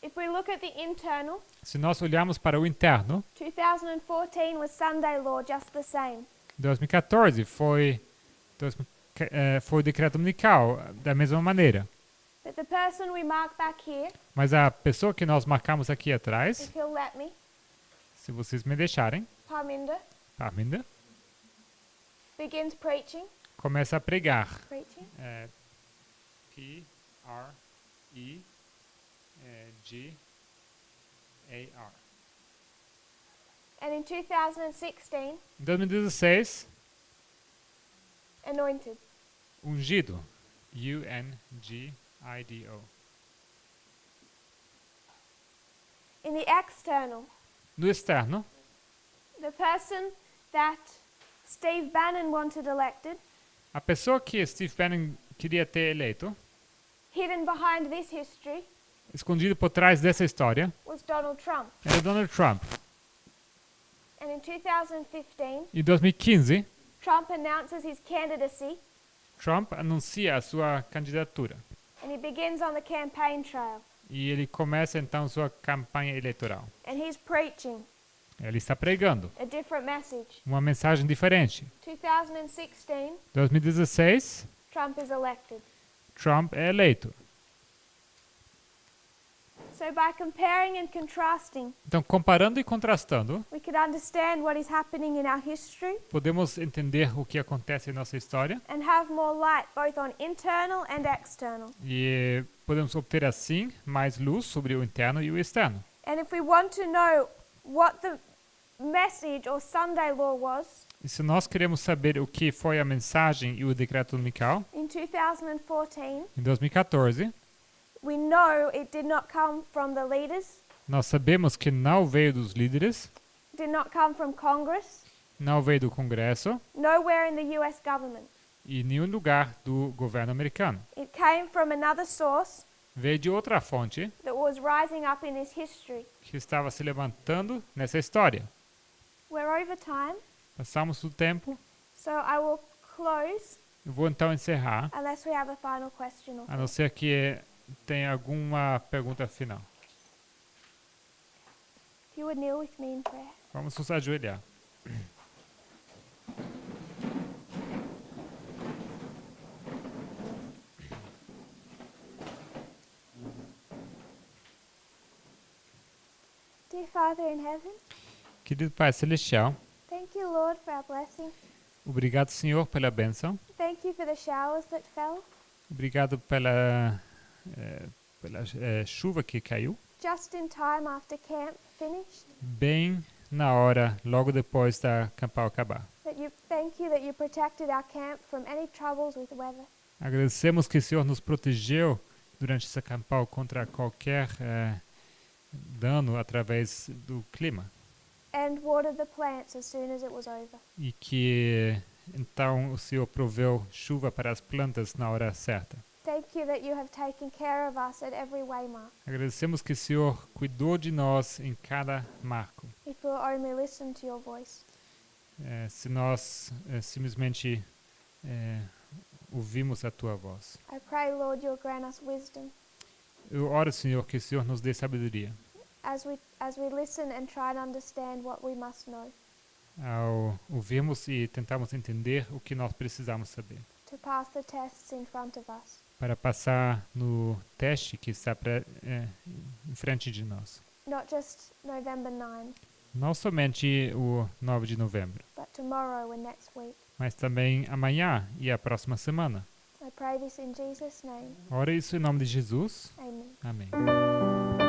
S1: If we look at the internal,
S2: Se nós olharmos para o interno,
S1: 2014 was Sunday law just the same.
S2: 2014 foi o decreto dominical da mesma maneira.
S1: But the person we mark back here,
S2: Mas a pessoa que nós marcamos aqui atrás,
S1: if he'll let me,
S2: se vocês me deixarem,
S1: Parminder,
S2: Parminder,
S1: begins preaching.
S2: começa a pregar.
S1: Preaching.
S2: P-R-E-G-A-R.
S1: And in 2016,
S2: Em 2016,
S1: anointed.
S2: ungido. U-N-G-I-D-O.
S1: In the external,
S2: No externo,
S1: the person that Steve Bannon wanted elected,
S2: a pessoa que Steve Bannon queria ter eleito,
S1: hidden behind this history,
S2: escondido por trás dessa história,
S1: was Donald Trump.
S2: era Donald Trump.
S1: And in 2015,
S2: Em 2015,
S1: Trump announces his candidacy
S2: Trump anuncia a sua candidatura.
S1: and he begins on the campaign trail.
S2: E ele começa então sua campanha eleitoral.
S1: And he's preaching
S2: Ele está pregando
S1: a different message.
S2: uma mensagem diferente.
S1: 2016,
S2: 2016,
S1: Trump is elected.
S2: Trump é eleito.
S1: So by comparing and contrasting,
S2: Então, comparando e contrastando,
S1: we could understand what is happening in our history
S2: podemos entender o que acontece em nossa história
S1: and have more light both on internal and external.
S2: e podemos obter assim mais luz sobre o interno e o externo.
S1: And if we want to know what the message or Sunday law was
S2: E se nós queremos saber o que foi a mensagem e o decreto dominical,
S1: in 2014,
S2: em 2014,
S1: we know it did not come from the leaders,
S2: nós sabemos que não veio dos líderes,
S1: did not come from Congress,
S2: não veio do Congresso
S1: nowhere in the US government.
S2: e nenhum lugar do governo americano.
S1: It came from another source
S2: Veio de outra fonte
S1: that was rising up in this history.
S2: que estava se levantando nessa história.
S1: We're over time,
S2: Passamos o tempo,
S1: so I will close
S2: eu vou então encerrar,
S1: unless we have a final question or
S2: a não ser que tenha alguma pergunta final.
S1: if you would kneel with me in prayer.
S2: Vamos nos ajoelhar.
S1: Dear Father in heaven,
S2: Querido Pai Celestial,
S1: thank you, Lord, for our blessing.
S2: obrigado, Senhor, pela bênção.
S1: Thank you for the showers that fell.
S2: Obrigado pela chuva que caiu,
S1: Just in time after camp finished.
S2: bem na hora, logo depois da acampar acabar.
S1: Thank you that you protected our camp from any troubles with weather.
S2: Agradecemos que o Senhor nos protegeu durante esse acampar contra qualquer dano através do clima.
S1: And watered the plants as soon as it was over.
S2: E que então o Senhor proveu chuva para as plantas na hora certa.
S1: Thank you that you have taken care of us at every waymark.
S2: Agradecemos que o Senhor cuidou de nós em cada marco.
S1: If we'll only listen to your voice.
S2: Se nós simplesmente ouvimos a tua voz.
S1: I pray, Lord, you'll grant us wisdom
S2: Eu oro, Senhor, que o Senhor nos dê sabedoria
S1: as we listen and try to understand what we must know
S2: ao ouvirmos e tentarmos entender o que nós precisamos saber
S1: to pass the tests in front of us.
S2: para passar no teste que está em frente de nós.
S1: Not just November 9,
S2: Não somente o 9 de novembro,
S1: but tomorrow and next week.
S2: mas também amanhã e a próxima semana.
S1: I pray this in Jesus' name.
S2: Ora isso em nome de Jesus.
S1: Amen.
S2: Amém.